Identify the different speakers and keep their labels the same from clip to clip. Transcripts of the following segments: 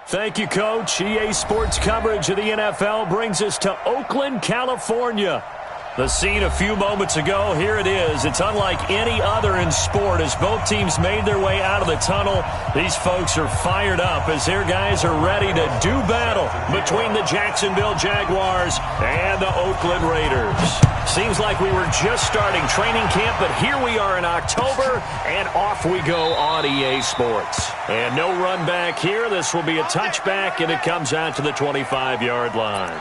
Speaker 1: Thank you, Coach. EA Sports coverage of the NFL brings us to Oakland, California. The scene a few moments ago, here it is. It's unlike any other in sport as both teams made their way out of the tunnel. These folks are fired up as their guys are ready to do battle between the Jacksonville Jaguars and the Oakland Raiders. Seems like we were just starting training camp, but here we are in October, and off we go on EA Sports. And no run back here. This will be a touchback, and it comes out to the 25-yard line.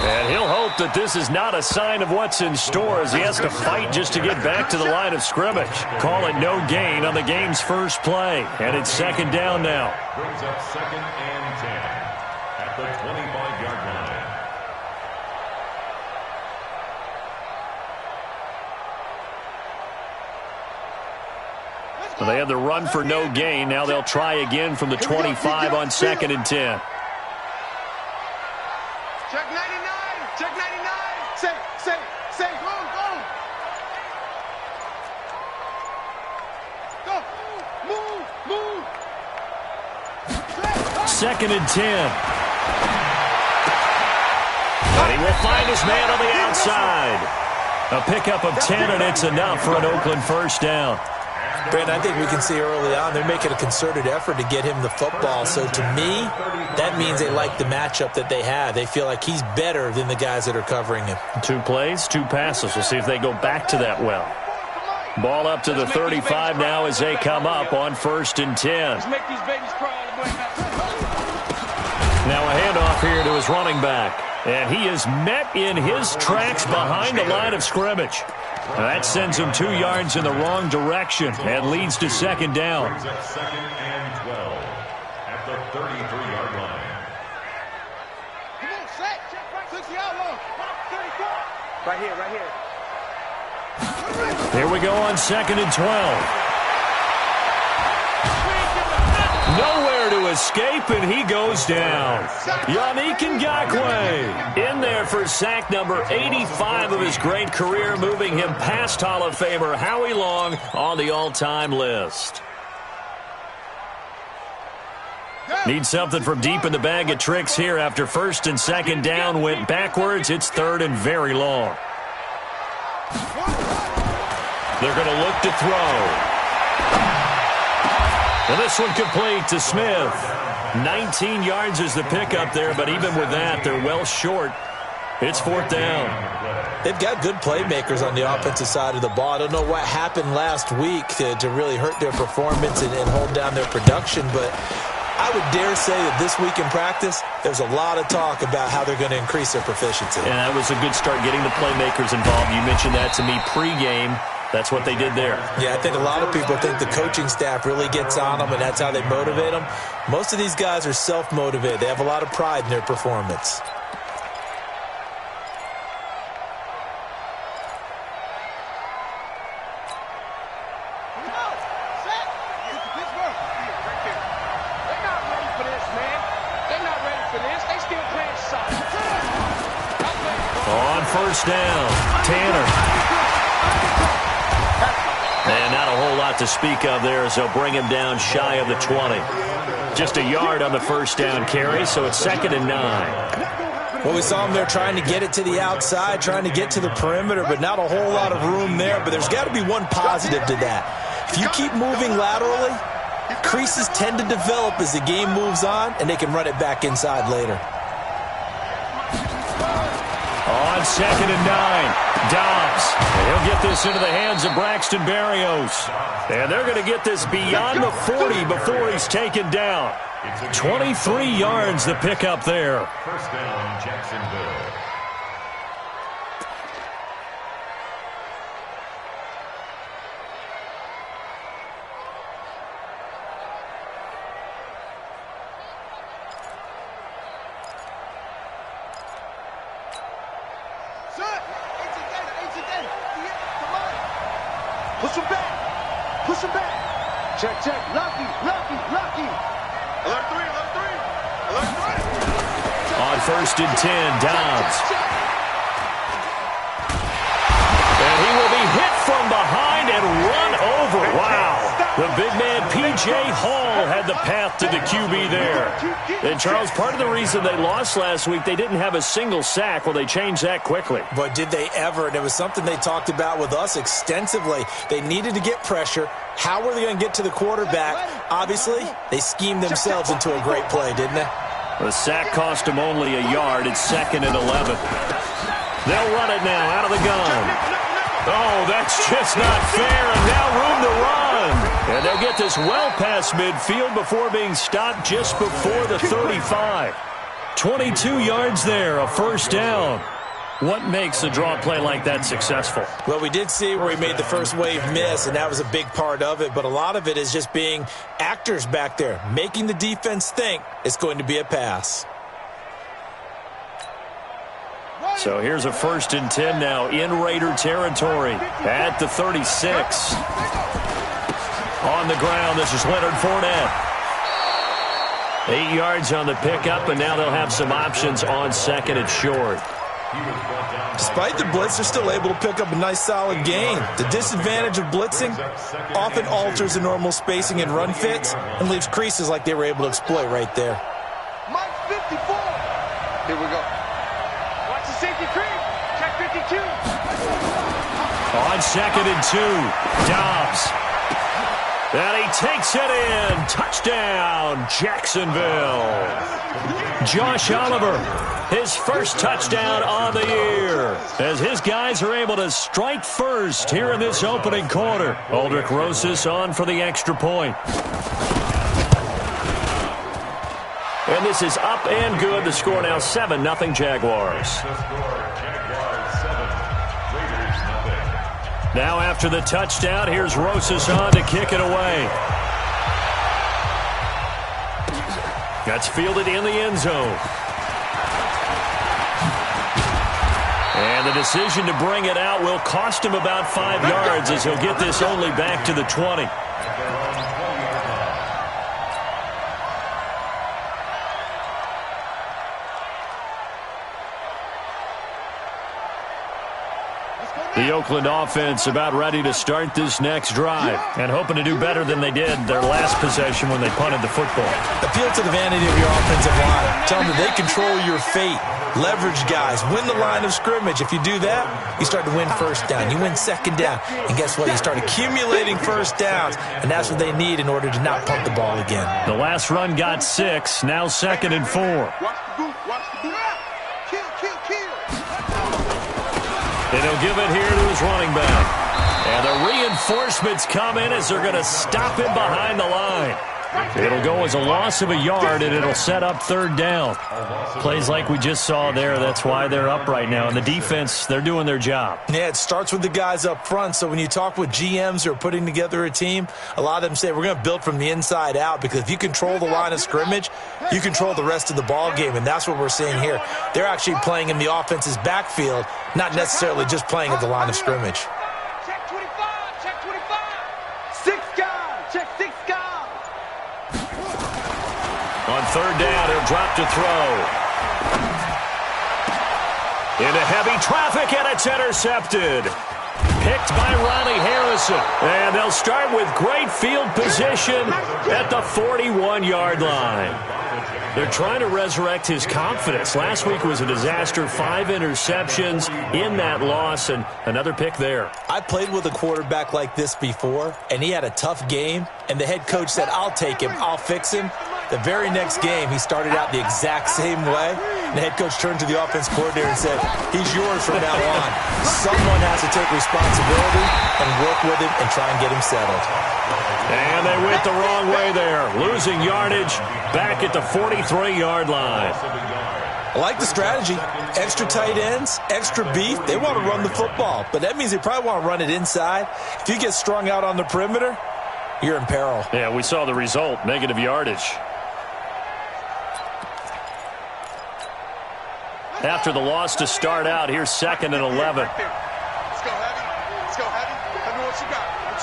Speaker 1: And he'll hope that this is not a sign of what's in store as he has to fight just to get back to the line of scrimmage. Call it no gain on the game's first play. And it's second down now.
Speaker 2: Brings up 2nd and 10 at the 25-yard line.
Speaker 1: Well, they had the run for no gain. Now they'll try again from the 25 on 2nd and 10.
Speaker 3: Check 99. Check 99. Say. Go. Go. Move.
Speaker 1: 2nd and 10. And he will find his man on the outside. A pickup of 10, and it's enough for an Oakland first down.
Speaker 4: Brandon, I think we can see early on they're making a concerted effort to get him the football. So to me, that means they like the matchup that they have. They feel like he's better than the guys that are covering him.
Speaker 1: 2 plays, 2 passes. We'll see if they go back to that well. Ball up to the 35 now as they come up on 1st and 10. Now a handoff here to his running back. And he is met in his tracks behind the line of scrimmage. That sends him 2 yards in the wrong direction and leads to second down.
Speaker 2: Brings up 2nd and 12 at the 33-yard line.
Speaker 3: Come on, set. 60 out long. Right here.
Speaker 1: Here we go on 2nd and 12. Nowhere to escape, and he goes down. Yannick Ngakoue in there for sack number 85 of his great career, moving him past Hall of Famer Howie Long on the all-time list. Need something from deep in the bag of tricks here after 1st and 2nd down went backwards. It's 3rd and very long. They're going to look to throw. And this one complete to Smith. 19 yards is the pickup there, but even with that, they're well short. It's 4th down.
Speaker 4: They've got good playmakers on the offensive side of the ball. I don't know what happened last week to really hurt their performance and hold down their production, but I would dare say that this week in practice, there's a lot of talk about how they're going to increase their proficiency.
Speaker 1: And that was a good start getting the playmakers involved. You mentioned that to me pregame. That's what they did there.
Speaker 4: Yeah, I think a lot of people think the coaching staff really gets on them, and that's how they motivate them. Most of these guys are self-motivated. They have a lot of pride in their performance.
Speaker 1: On 1st down, Tanner. And not a whole lot to speak of there as they'll bring him down shy of the 20. Just a yard on the 1st down carry, so it's 2nd and 9.
Speaker 4: Well, we saw him there trying to get it to the outside, trying to get to the perimeter, but not a whole lot of room there. But there's got to be one positive to that. If you keep moving laterally, creases tend to develop as the game moves on, and they can run it back inside later.
Speaker 1: On 2nd and 9, Dobbs. He'll get this into the hands of Braxton Berrios. And they're going to get this beyond the 40 before he's taken down. 23 yards the pickup there.
Speaker 2: 1st down, Jacksonville.
Speaker 3: Push him back. Push him back. Check, check. Lucky, lucky, lucky. Alert 3, alert 3. Alert 3.
Speaker 1: On 1st and 10, Dobbs. And he will be hit from behind and run over. Wow. The big man, P.J. Hall, had the path to the QB there. And, Charles, part of the reason they lost last week, they didn't have a single sack. Well, they changed that quickly.
Speaker 4: But did they ever? And it was something they talked about with us extensively. They needed to get pressure. How were they going to get to the quarterback? Obviously, they schemed themselves into a great play, didn't they?
Speaker 1: The sack cost them only a yard. It's 2nd and 11. They'll run it now out of the gun. Oh, that's just not fair, and now room to run. And they'll get this well past midfield before being stopped just before the 35. 22 yards there, a 1st down. What makes a draw play like that successful?
Speaker 4: Well, we did see where he made the first wave miss, and that was a big part of it. But a lot of it is just being actors back there, making the defense think it's going to be a pass.
Speaker 1: So here's a 1st and 10 now in Raider territory at the 36. On the ground, this is Leonard Fournette. 8 yards on the pickup, and now they'll have some options on 2nd and short.
Speaker 4: Despite the blitz, they're still able to pick up a nice solid gain. The disadvantage of blitzing often alters the normal spacing and run fits and leaves creases like they were able to exploit right there.
Speaker 3: Mike 54. Here we go. Watch the safety creep. Check 52.
Speaker 1: On 2nd and 2, Dobbs. And he takes it in. Touchdown, Jacksonville. Josh Oliver, his first touchdown on the year, as his guys are able to strike first here in this opening quarter. Aldrich Rosas on for the extra point. And this is up and good. The score now 7-0 Jaguars. Now after the touchdown, here's Rosas on to kick it away. That's fielded in the end zone. And the decision to bring it out will cost him about 5 yards, as he'll get this only back to the 20. The Oakland offense about ready to start this next drive and hoping to do better than they did their last possession when they punted the football.
Speaker 4: Appeal to the vanity of your offensive line. Tell them that they control your fate. Leverage guys. Win the line of scrimmage. If you do that, you start to win 1st down. You win 2nd down. And guess what? You start accumulating 1st downs. And that's what they need in order to not punt the ball again.
Speaker 1: The last run got 6. Now 2nd and 4.
Speaker 3: Watch the boot. Watch the boot. Kill, kill, kill.
Speaker 1: And he'll give it here to his running back. And the reinforcements come in as they're going to stop him behind the line. It'll go as a loss of a yard, and it'll set up 3rd down. Plays like we just saw there, that's why they're up right now. And the defense, they're doing their job.
Speaker 4: Yeah, it starts with the guys up front. So when you talk with GMs who are putting together a team, a lot of them say we're going to build from the inside out, because if you control the line of scrimmage, you control the rest of the ball game, and that's what we're seeing here. They're actually playing in the offense's backfield, not necessarily just playing at the line of scrimmage.
Speaker 3: Check 25. Check 25. 6 guys. Check 6 guys.
Speaker 1: On 3rd down, he'll drop to throw. Into heavy traffic, and it's intercepted. Picked by Riley Harrison. And they'll start with great field position at the 41-yard line. They're trying to resurrect his confidence. Last week was a disaster. 5 interceptions in that loss, and another pick there.
Speaker 4: I played with a quarterback like this before, and he had a tough game, and the head coach said, I'll take him, I'll fix him. The very next game, he started out the exact same way. The head coach turned to the offense coordinator and said, he's yours from now on. Someone has to take responsibility and work with him and try and get him settled.
Speaker 1: And they went the wrong way there. Losing yardage back at the 43-yard line.
Speaker 4: I like the strategy. Extra tight ends, extra beef. They want to run the football, but that means they probably want to run it inside. If you get strung out on the perimeter, you're in peril.
Speaker 1: Yeah, we saw the result, negative yardage. After the loss to start out, here's 2nd and 11.
Speaker 3: Let's go, Heavy. Let's go, Heavy. Tell me what you got. What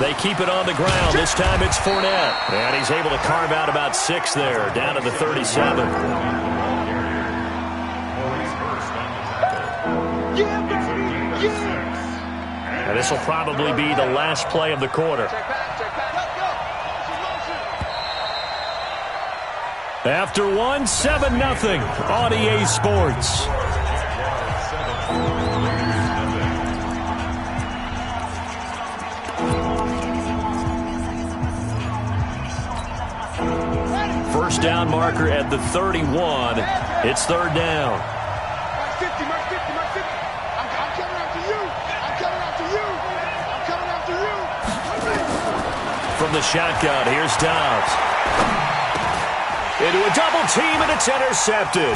Speaker 1: They keep it on the ground. This time it's Fournette. And he's able to carve out about 6 there, down to the 37. And this will probably be the last play of the quarter. After one, 7-0 on EA Sports. First down marker at the 31. It's third down.
Speaker 3: Mark 50, Mark 50, Mark 50. I'm coming after you. I'm coming after you. I'm coming after you.
Speaker 1: From the shotgun, here's Dobbs. Into a double team, and it's intercepted.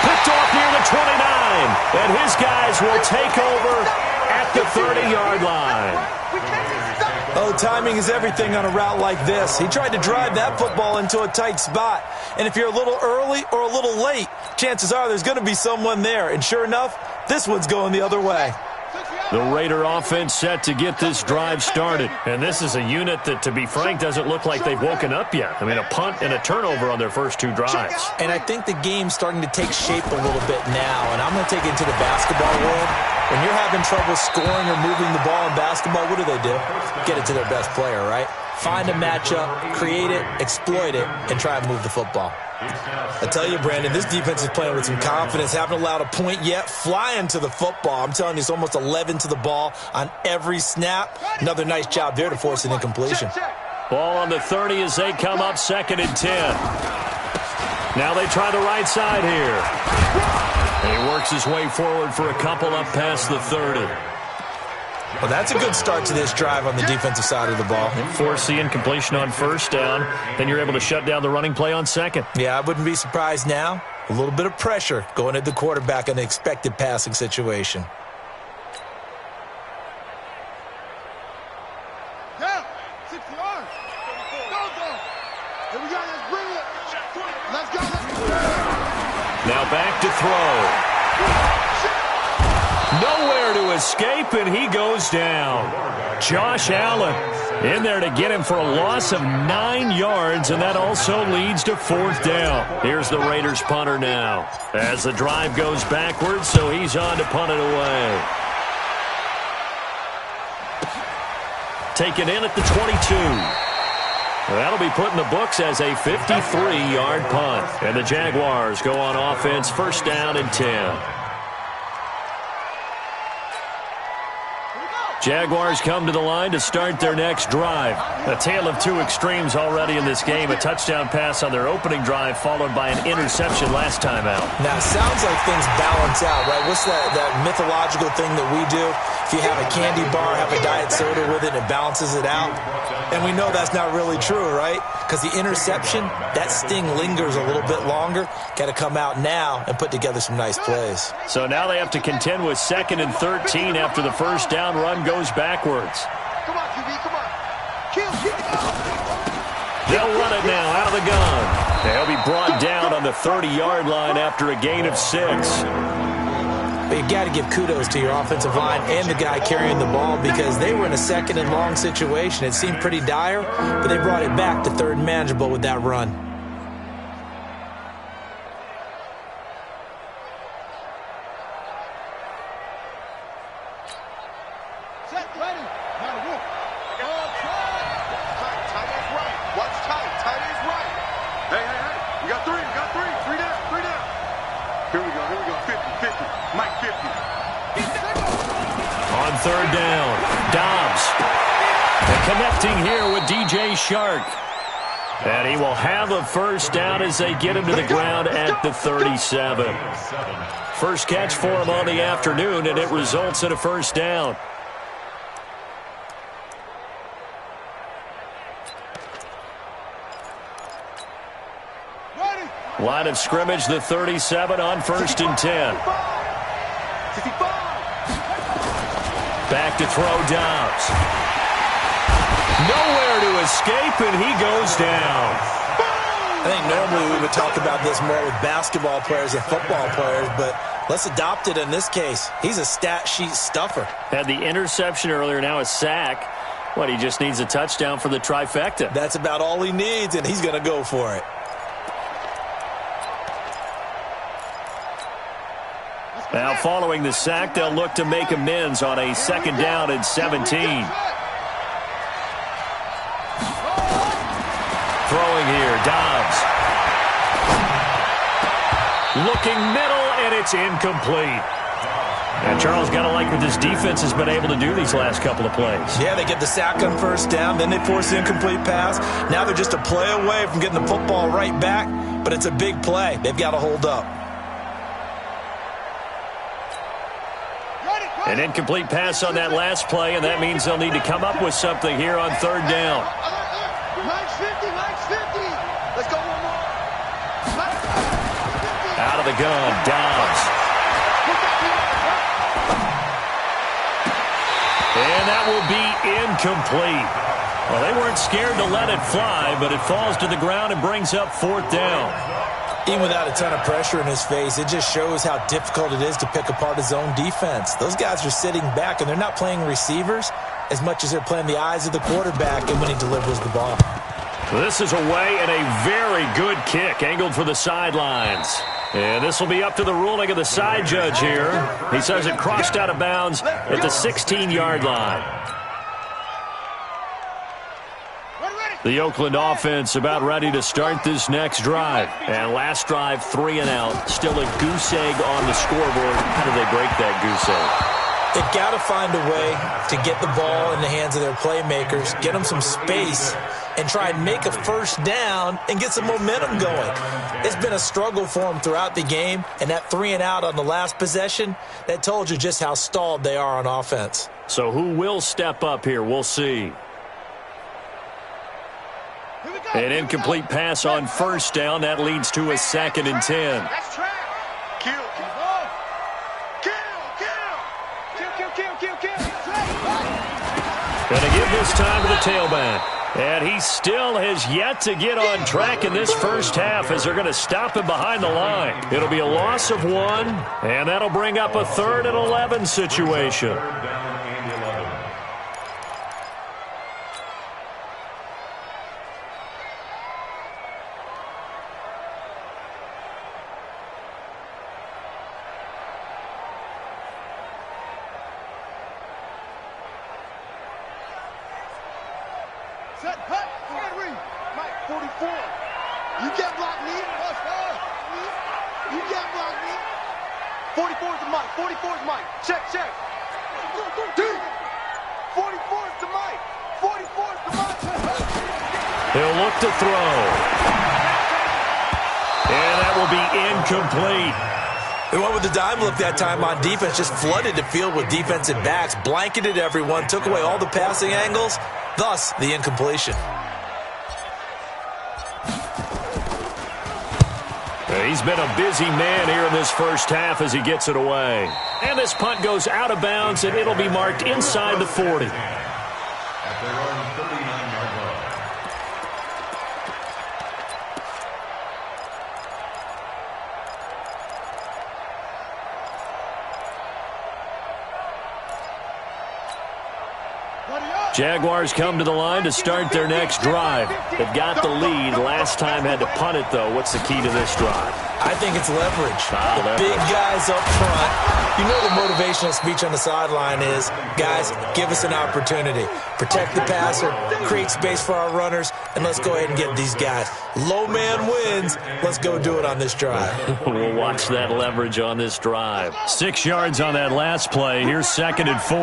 Speaker 1: Picked off near the 29. And his guys will take over at the 30-yard line.
Speaker 4: Oh, timing is everything on a route like this. He tried to drive that football into a tight spot. And if you're a little early or a little late, chances are there's going to be someone there. And sure enough, this one's going the other way.
Speaker 1: The Raider offense set to get this drive started. And this is a unit that, to be frank, doesn't look like they've woken up yet. I mean, a punt and a turnover on their first 2 drives.
Speaker 4: And I think the game's starting to take shape a little bit now. And I'm going to take it into the basketball world. When you're having trouble scoring or moving the ball in basketball, what do? Get it to their best player, right? Find a matchup, create it, exploit it, and try and move the football. I tell you, Brandon, this defense is playing with some confidence. Haven't allowed a point yet. Flying to the football. I'm telling you, it's almost 11 to the ball on every snap. Another nice job there to force an incompletion.
Speaker 1: Ball on the 30 as they come up 2nd and 10. Now they try the right side here. And he works his way forward for a couple up past the 30.
Speaker 4: Well, that's a good start to this drive on the defensive side of the ball.
Speaker 1: Force the incompletion on first down. Then you're able to shut down the running play on second.
Speaker 4: Yeah, I wouldn't be surprised now. A little bit of pressure going at the quarterback in an expected passing situation.
Speaker 3: Yeah, 60 yards. Go. Here we go. Let's bring it. Let's go.
Speaker 1: Now back to throw. Nowhere to escape, and he goes down. Josh Allen in there to get him for a loss of 9 yards, and that also leads to 4th down. Here's the Raiders punter now as the drive goes backwards, so he's on to punt it away. Taken in at the 22. That'll be put in the books as a 53-yard punt. And the Jaguars go on offense, first down and 10. Jaguars come to the line to start their next drive. A tale of 2 extremes already in this game. A touchdown pass on their opening drive followed by an interception last time out.
Speaker 4: Now, it sounds like things balance out, right? What's that mythological thing that we do? If you have a candy bar, have a diet soda with it, it balances it out. And we know that's not really true, right? Because the interception, that sting lingers a little bit longer. Got to come out now and put together some nice plays.
Speaker 1: So now they have to contend with 2nd and 13 after the first down run goes backwards.
Speaker 3: Come on, QB, come on. Kill.
Speaker 1: They'll run it now out of the gun. They'll be brought down on the 30-yard line after a gain of 6.
Speaker 4: But you got to give kudos to your offensive line and the guy carrying the ball because they were in a 2nd and long situation. It seemed pretty dire, but they brought it back to 3rd and manageable with that run.
Speaker 3: Set, ready. Now the wolf. Tight is right. Watch tight. Tight is right. Hey. We got 3. 3 down. Here we go. 50. Mike 50.
Speaker 1: On 3rd down, Dobbs. And connecting here with DJ Shark. And he will have a first down as they get him to the ground at the 37. First catch for him on the afternoon, and it results in a first down. Line of scrimmage, the 37 on 1st and 10. Back to throw, Dobbs. Nowhere to escape, and he goes down.
Speaker 4: I think normally we would talk about this more with basketball players and football players, but let's adopt it in this case. He's a stat sheet stuffer.
Speaker 1: Had the interception earlier, now a sack. Well, he just needs a touchdown for the trifecta.
Speaker 4: That's about all he needs, and he's going to go for it.
Speaker 1: Now, following the sack, they'll look to make amends on a 2nd down and 17. Throwing here, Dobbs. Looking middle, and it's incomplete. And Charles, got to like what this defense has been able to do these last couple of plays.
Speaker 4: Yeah, they get the sack on 1st down, then they force the incomplete pass. Now they're just a play away from getting the football right back, but it's a big play. They've got to hold up.
Speaker 1: An incomplete pass on that last play, and that means they'll need to come up with something here on 3rd down.
Speaker 3: Mike's 50, Mike's 50. Let's go one more.
Speaker 1: Out of the gun, Dobbs. And that will be incomplete. Well, they weren't scared to let it fly, but it falls to the ground and brings up 4th down.
Speaker 4: Even without a ton of pressure in his face, it just shows how difficult it is to pick apart his own defense. Those guys are sitting back, and they're not playing receivers as much as they're playing the eyes of the quarterback and when he delivers the ball.
Speaker 1: This is away, and a very good kick angled for the sidelines. And this will be up to the ruling of the side judge here. He says it crossed out of bounds at the 16-yard line. The Oakland offense about ready to start this next drive. And last drive, 3 and out. Still a goose egg on the scoreboard. How do they break that goose egg?
Speaker 4: They've got to find a way to get the ball in the hands of their playmakers, get them some space, and try and make a 1st down and get some momentum going. It's been a struggle for them throughout the game, and that 3 and out on the last possession, that told you just how stalled they are on offense.
Speaker 1: So who will step up here? We'll see. An incomplete pass on 1st down. That leads to a 2nd and 10.
Speaker 3: That's track. Kill.
Speaker 1: Going to give this time to the tailback. And he still has yet to get on track in this 1st half as they're going to stop him behind the line. It'll be a loss of 1, and that'll bring up a 3rd and 11 situation.
Speaker 3: Set, cut, Henry. Mike, 44. You can't block me. You can't block me. 44 is the Mike. 44 is Mike. Check. 44 is the Mike. 44 is the Mike.
Speaker 1: He'll look to throw. And that will be incomplete.
Speaker 4: They went with the dime look that time on defense, just flooded the field with defensive backs, blanketed everyone, took away all the passing angles, thus the incompletion.
Speaker 1: He's been a busy man here in this 1st half as he gets it away. And this punt goes out of bounds, and it'll be marked inside the 40.
Speaker 2: At their own 39-yard line.
Speaker 1: Jaguars come to the line to start their next drive. They've got the lead. Last time had to punt it, though. What's the key to this drive?
Speaker 4: I think it's leverage. The big guys up front. You know the motivational speech on the sideline is, guys, give us an opportunity. Protect the passer, create space for our runners, and let's go ahead and get these guys. Low man wins. Let's go do it on this drive.
Speaker 1: We'll watch that leverage on this drive. 6 yards on that last play. Here's 2nd and 4.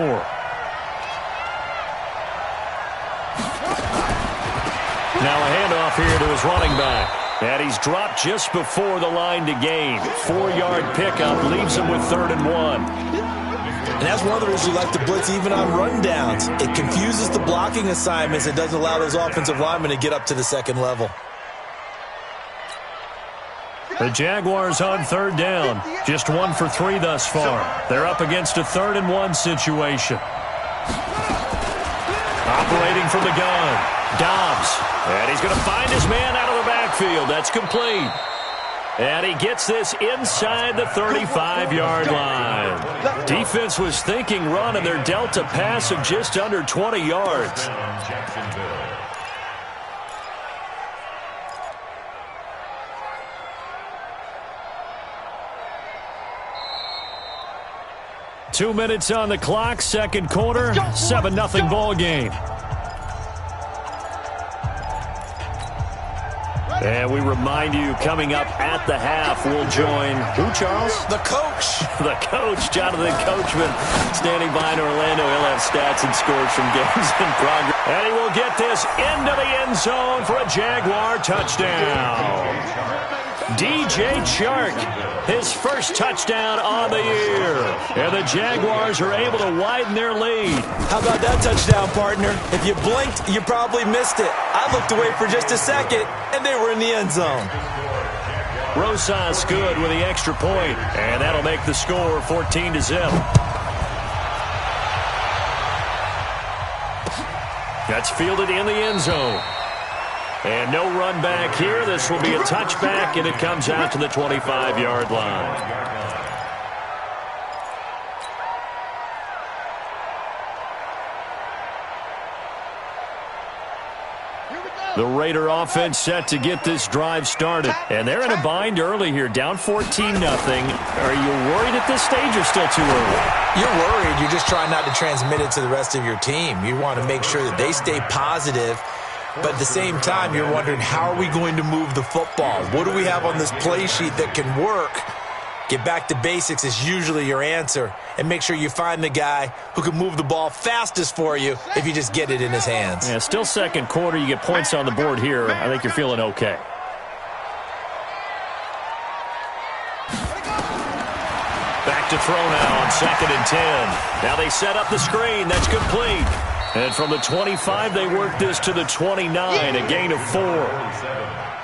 Speaker 1: Now a handoff here to his running back. And he's dropped just before the line to gain. 4-yard pickup leaves him with 3rd and 1.
Speaker 4: And that's one of the reasons we like to blitz even on rundowns. It confuses the blocking assignments. It doesn't allow those offensive linemen to get up to the 2nd level.
Speaker 1: The Jaguars on 3rd down. Just 1 for 3 thus far. They're up against a 3rd and 1 situation. Operating from the gun. Dobbs. And he's going to find his man out of the backfield. That's complete. And he gets this inside the 35-yard line. Defense was thinking run, and they're dealt a pass of just under 20 yards.
Speaker 2: Jacksonville.
Speaker 1: 2 minutes on the clock, second quarter, 7-0 ball game. And we remind you, coming up at the half, we'll join who, Charles?
Speaker 4: The coach.
Speaker 1: The coach, Jonathan Coachman, standing by in Orlando. He'll have stats and scores from games in progress. And he will get this into the end zone for a Jaguar touchdown. DJ Chark, his first touchdown on the year. And the Jaguars are able to widen their lead.
Speaker 4: How about that touchdown, partner? If you blinked, you probably missed it. I looked away for just a second, and they were in the end zone.
Speaker 1: Rosas good with the extra point, and that'll make the score 14-0. That's fielded in the end zone. And no run back here. This will be a touchback, and it comes out to the 25-yard line. The Raider offense set to get this drive started. And they're in a bind early here, down 14-0. Are you worried at this stage or still too early?
Speaker 4: You're worried. You're just trying not to transmit it to the rest of your team. You want to make sure that they stay positive. But at the same time, you're wondering, how are we going to move the football? What do we have on this play sheet that can work? Get back to basics is usually your answer. And make sure you find the guy who can move the ball fastest for you if you just get it in his hands.
Speaker 1: Yeah, still second quarter. You get points on the board here. I think you're feeling okay. Back to throw now on 2nd and 10. Now they set up the screen. That's complete. And from the 25, they work this to the 29, a gain of 4.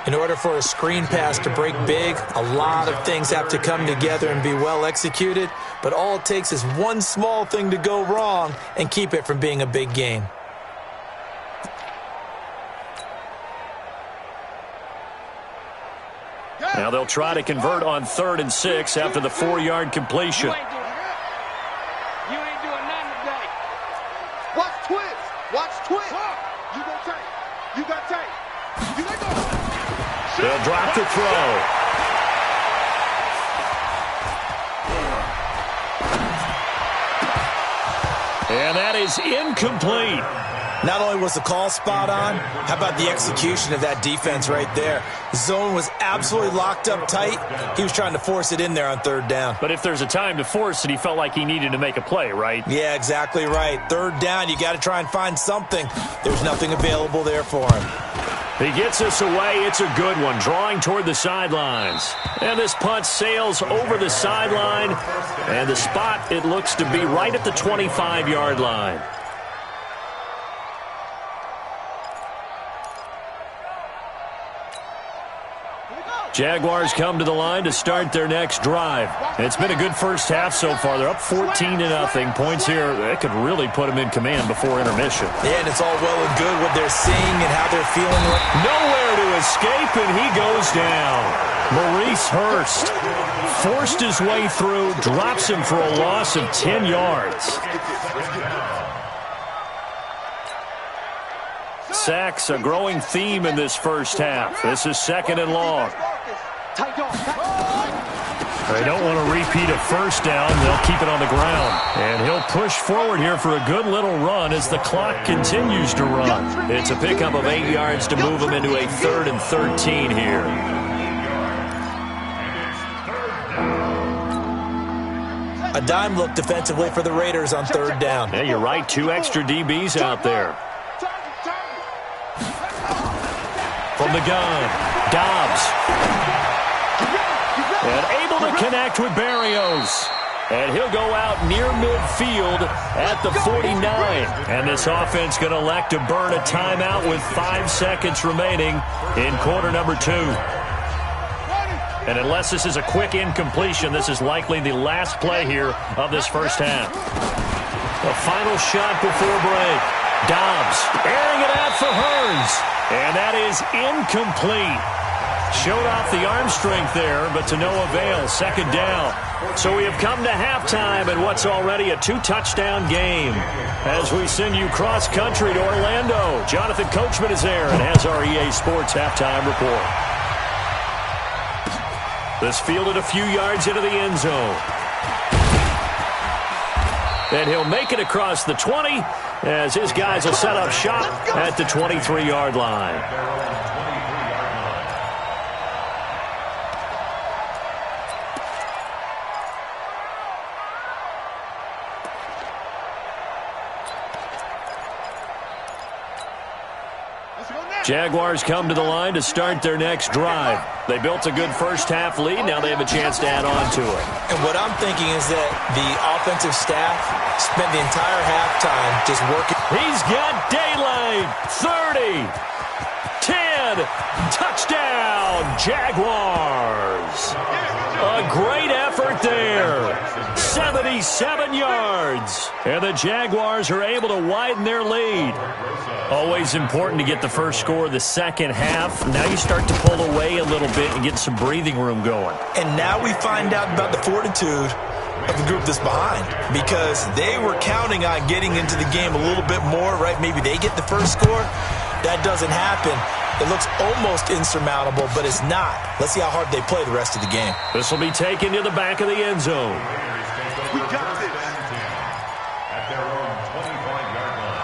Speaker 4: In order for a screen pass to break big, a lot of things have to come together and be well executed, but all it takes is one small thing to go wrong and keep it from being a big gain.
Speaker 1: Now they'll try to convert on 3rd and 6 after the 4-yard completion.
Speaker 3: You ain't doing nothing today. Watch twist. Watch twist. You go tank. You got tank. You let go.
Speaker 1: They'll drop the throw. And that is incomplete.
Speaker 4: Not only was the call spot on, how about the execution of that defense right there? The zone was absolutely locked up tight. He was trying to force it in there on 3rd down.
Speaker 1: But if there's a time to force it, he felt like he needed to make a play, right?
Speaker 4: Yeah, exactly right. 3rd down, you got to try and find something. There's nothing available there for him.
Speaker 1: He gets us away. It's a good one, drawing toward the sidelines. And this punt sails over the sideline. And the spot, it looks to be right at the 25-yard line. Jaguars come to the line to start their next drive. It's been a good first half so far. They're up 14-0. Points here, that could really put them in command before intermission.
Speaker 4: Yeah, and it's all well and good what they're seeing and how they're feeling.
Speaker 1: Nowhere to escape, and he goes down. Maurice Hurst forced his way through, drops him for a loss of 10 yards. Sacks, a growing theme in this first half. This is 2nd and long. They don't want to repeat a first down. They'll keep it on the ground. And he'll push forward here for a good little run as the clock continues to run. It's a pickup of 8 yards to move him into a 3rd and 13 here.
Speaker 4: A dime look defensively for the Raiders on 3rd down.
Speaker 1: Yeah, you're right. 2 extra DBs out there. From the gun, Dobbs. And able to connect with Barrios. And he'll go out near midfield at the 49. And this offense going to elect to burn a timeout with 5 seconds remaining in quarter number 2. And unless this is a quick incompletion, this is likely the last play here of this first half. The final shot before break. Dobbs airing it out for Hurns. And that is incomplete. Showed off the arm strength there, but to no avail. Second down. So we have come to halftime in what's already a 2-touchdown game. As we send you cross-country to Orlando, Jonathan Coachman is there and has our EA Sports halftime report. This fielded a few yards into the end zone. And he'll make it across the 20 as his guys will set up shop at the 23-yard line. Jaguars come to the line to start their next drive. They built a good first-half lead. Now they have a chance to add on to it.
Speaker 4: And what I'm thinking is that the offensive staff spent the entire halftime just working.
Speaker 1: He's got daylight. 30. 10. Touchdown, Jaguars. A great effort there. 77 yards. And the Jaguars are able to widen their lead. Always important to get the first score of the second half. Now you start to pull away a little bit and get some breathing room going.
Speaker 4: And now we find out about the fortitude of the group that's behind, because they were counting on getting into the game a little bit more, right? Maybe they get the first score. That doesn't happen. It looks almost insurmountable, but it's not. Let's see how hard they play the rest of the game.
Speaker 1: This will be taken to the back of the end zone.
Speaker 3: We got this.
Speaker 2: At their own 25-yard line.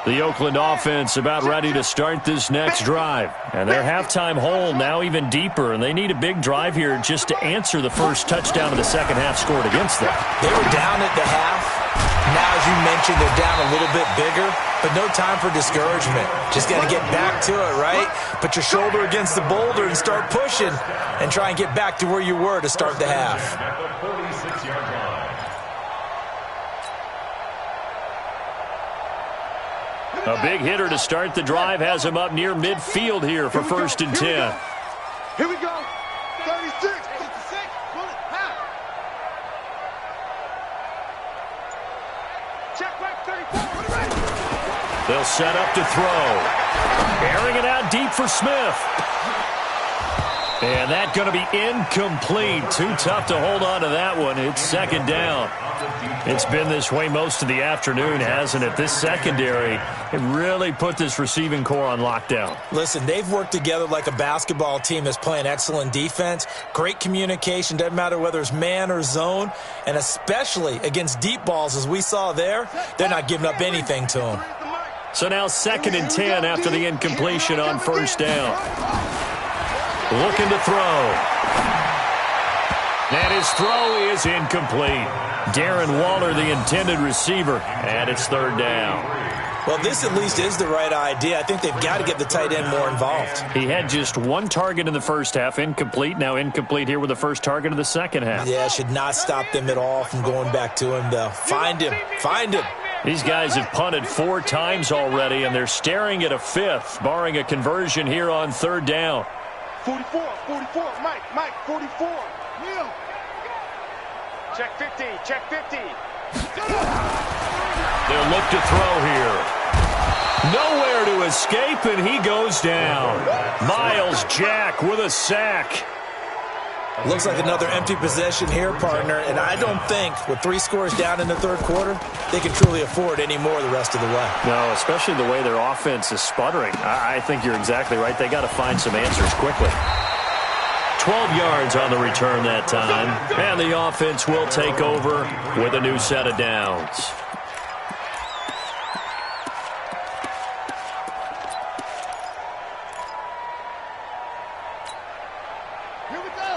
Speaker 1: The Oakland offense about ready to start this next drive. And their halftime hole now even deeper, and they need a big drive here just to answer the first touchdown of the second half scored against them.
Speaker 4: They were down at the half. Now, as you mentioned, they're down a little bit bigger, but no time for discouragement. Just got to get back to it, right? Put your shoulder against the boulder and start pushing and try and get back to where you were to start the half.
Speaker 2: At the 46-yard line.
Speaker 1: A big hitter to start the drive has him up near midfield here for 1st and 10.
Speaker 3: Here we go. 36. 56. Check back 34.
Speaker 1: They'll set up to throw. Airing it out deep for Smith. And that's going to be incomplete. Too tough to hold on to that one. It's second down. It's been this way most of the afternoon, hasn't it? This secondary, it really put this receiving core on lockdown.
Speaker 4: Listen, they've worked together like a basketball team that's playing excellent defense. Great communication, doesn't matter whether it's man or zone. And especially against deep balls, as we saw there, they're not giving up anything to them.
Speaker 1: So now 2nd and 10 after the incompletion on 1st down. Looking to throw. And his throw is incomplete. Darren Waller, the intended receiver, and it's 3rd down.
Speaker 4: Well, this at least is the right idea. I think they've got to get the tight end more involved.
Speaker 1: He had just one target in the first half, incomplete. Now incomplete here with the first target of the second half.
Speaker 4: Yeah, should not stop them at all from going back to him, though. Find him. Find him.
Speaker 1: These guys have punted 4 times already, and they're staring at a 5th, barring a conversion here on 3rd down.
Speaker 3: 44. Mike, 44. Neil. Check 50.
Speaker 1: They'll look to throw here. Nowhere to escape, and he goes down. Myles Jack with a sack.
Speaker 4: Looks like another empty possession here, partner, and I don't think with 3 scores down in the 3rd quarter, they can truly afford any more the rest of the way.
Speaker 1: No, especially the way their offense is sputtering. I think you're exactly right. They got to find some answers quickly. 12 yards on the return that time, and the offense will take over with a new set of downs.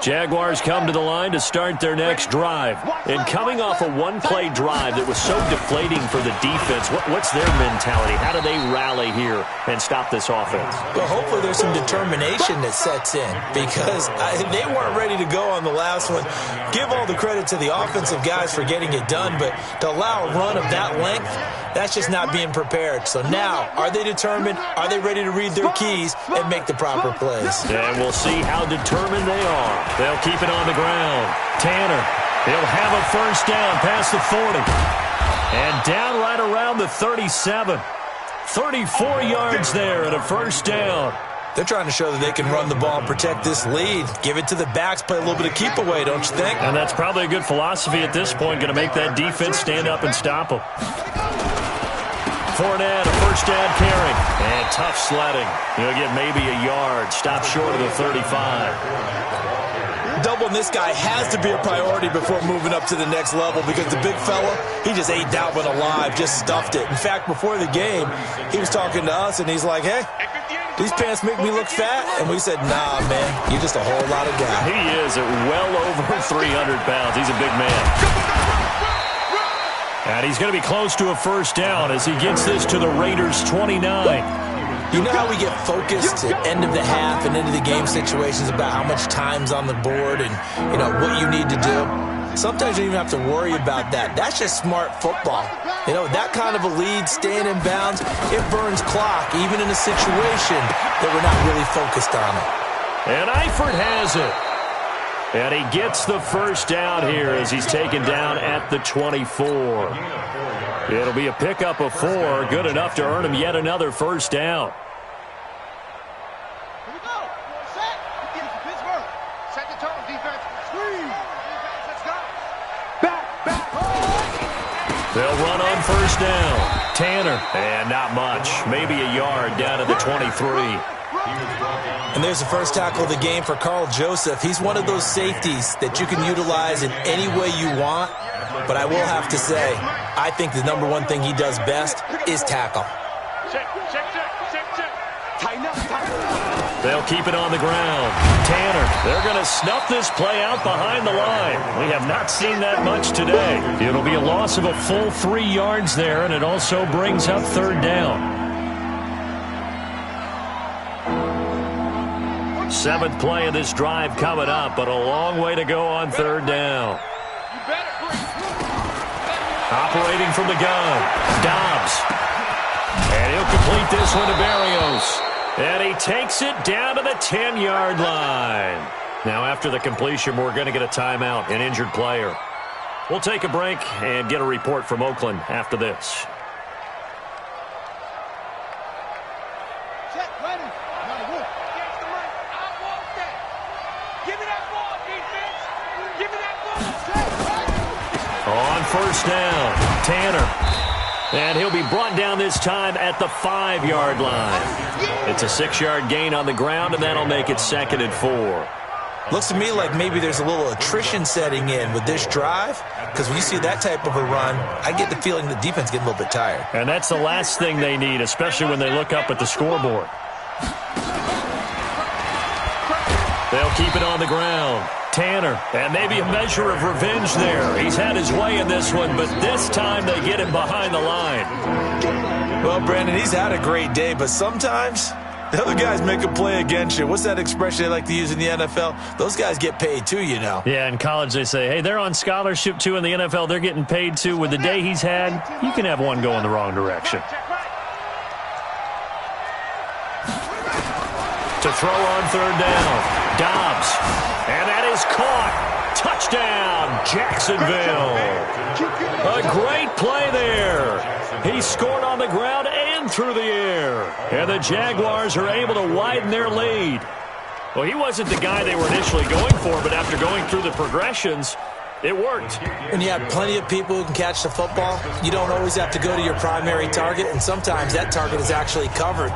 Speaker 1: Jaguars come to the line to start their next drive. And coming off a one-play drive that was so deflating for the defense, what's their mentality? How do they rally here and stop this offense?
Speaker 4: Well, hopefully there's some determination that sets in, because they weren't ready to go on the last one. Give all the credit to the offensive guys for getting it done, but to allow a run of that length, that's just not being prepared. So now, are they determined? Are they ready to read their keys and make the proper plays?
Speaker 1: And we'll see how determined they are. They'll keep it on the ground. Tanner, he'll have a first down past the 40. And down right around the 37. 34 yards there and a first down.
Speaker 4: They're trying to show that they can run the ball and protect this lead. Give it to the backs, play a little bit of keep away, don't you think?
Speaker 1: And that's probably a good philosophy at this point, going to make that defense stand up and stop them. Fournette, a first down carry. And tough sledding. He'll get maybe a yard. Stop short of the 35.
Speaker 4: Doubling this guy has to be a priority before moving up to the next level because the big fella, he just ate Dalvin alive, just stuffed it. In fact, before the game, he was talking to us, and he's like, hey, these pants make me look fat. And we said, nah, man, you're just a whole lot of guy.
Speaker 1: He is at well over 300 pounds. He's a big man. And he's going to be close to a first down as he gets this to the Raiders' 29.
Speaker 4: You know how we get focused at end of the half and into the game situations about how much time's on the board and, you know, what you need to do? Sometimes you don't even have to worry about that. That's just smart football. You know, that kind of a lead, staying in bounds, it burns clock, even in a situation that we're not really focused on it.
Speaker 1: And Eifert has it. And he gets the first down here as he's taken down at the 24. It'll be a pickup of 4, good enough to earn him yet another first down.
Speaker 3: Here we go. Set. Get it to Pittsburgh. Set the tone, defense. Squeeze. Defense, let's go. Back.
Speaker 1: They'll run on first down. Tanner. And not much. Maybe a yard down to the 23.
Speaker 4: And there's the first tackle of the game for Carl Joseph. He's one of those safeties that you can utilize in any way you want. But I will have to say, I think the number one thing he does best is tackle.
Speaker 3: Check. Tighten up.
Speaker 1: They'll keep it on the ground. Tanner, they're going to snuff this play out behind the line. We have not seen that much today. It'll be a loss of a full 3 yards there, and it also brings up third down. 7th play of this drive coming up, but a long way to go on third down. Operating from the gun, Dobbs. And he'll complete this one to Berrios. And he takes it down to the 10-yard line. Now, after the completion, we're going to get a timeout, an injured player. We'll take a break and get a report from Oakland after this.
Speaker 3: Check, ready. Now the wolf. Against the run. I want that. Give me that ball, defense. Give me that ball. Check,
Speaker 1: On first down, Tanner. And he'll be brought down this time at the 5-yard line. It's a 6-yard gain on the ground, and that'll make it 2nd and 4.
Speaker 4: Looks to me like maybe there's a little attrition setting in with this drive, because when you see that type of a run, I get the feeling the defense getting a little bit tired.
Speaker 1: And that's the last thing they need, especially when they look up at the scoreboard. They'll keep it on the ground. Tanner, and maybe a measure of revenge there. He's had his way in this one, but this time they get him behind the line.
Speaker 4: Well, Brandon, he's had a great day, but sometimes the other guys make a play against you. What's that expression they like to use in the NFL? Those guys get paid too, you know.
Speaker 1: Yeah, in college they say, hey, they're on scholarship too. In the NFL, they're getting paid too. With the day he's had, you can have one go in the wrong direction. To throw on third down, Dobbs. And that is caught. Touchdown, Jacksonville. A great play there. He scored on the ground and through the air. And the Jaguars are able to widen their lead. Well, he wasn't the guy they were initially going for, but after going through the progressions, it worked.
Speaker 4: When you have plenty of people who can catch the football, you don't always have to go to your primary target, and sometimes that target is actually covered.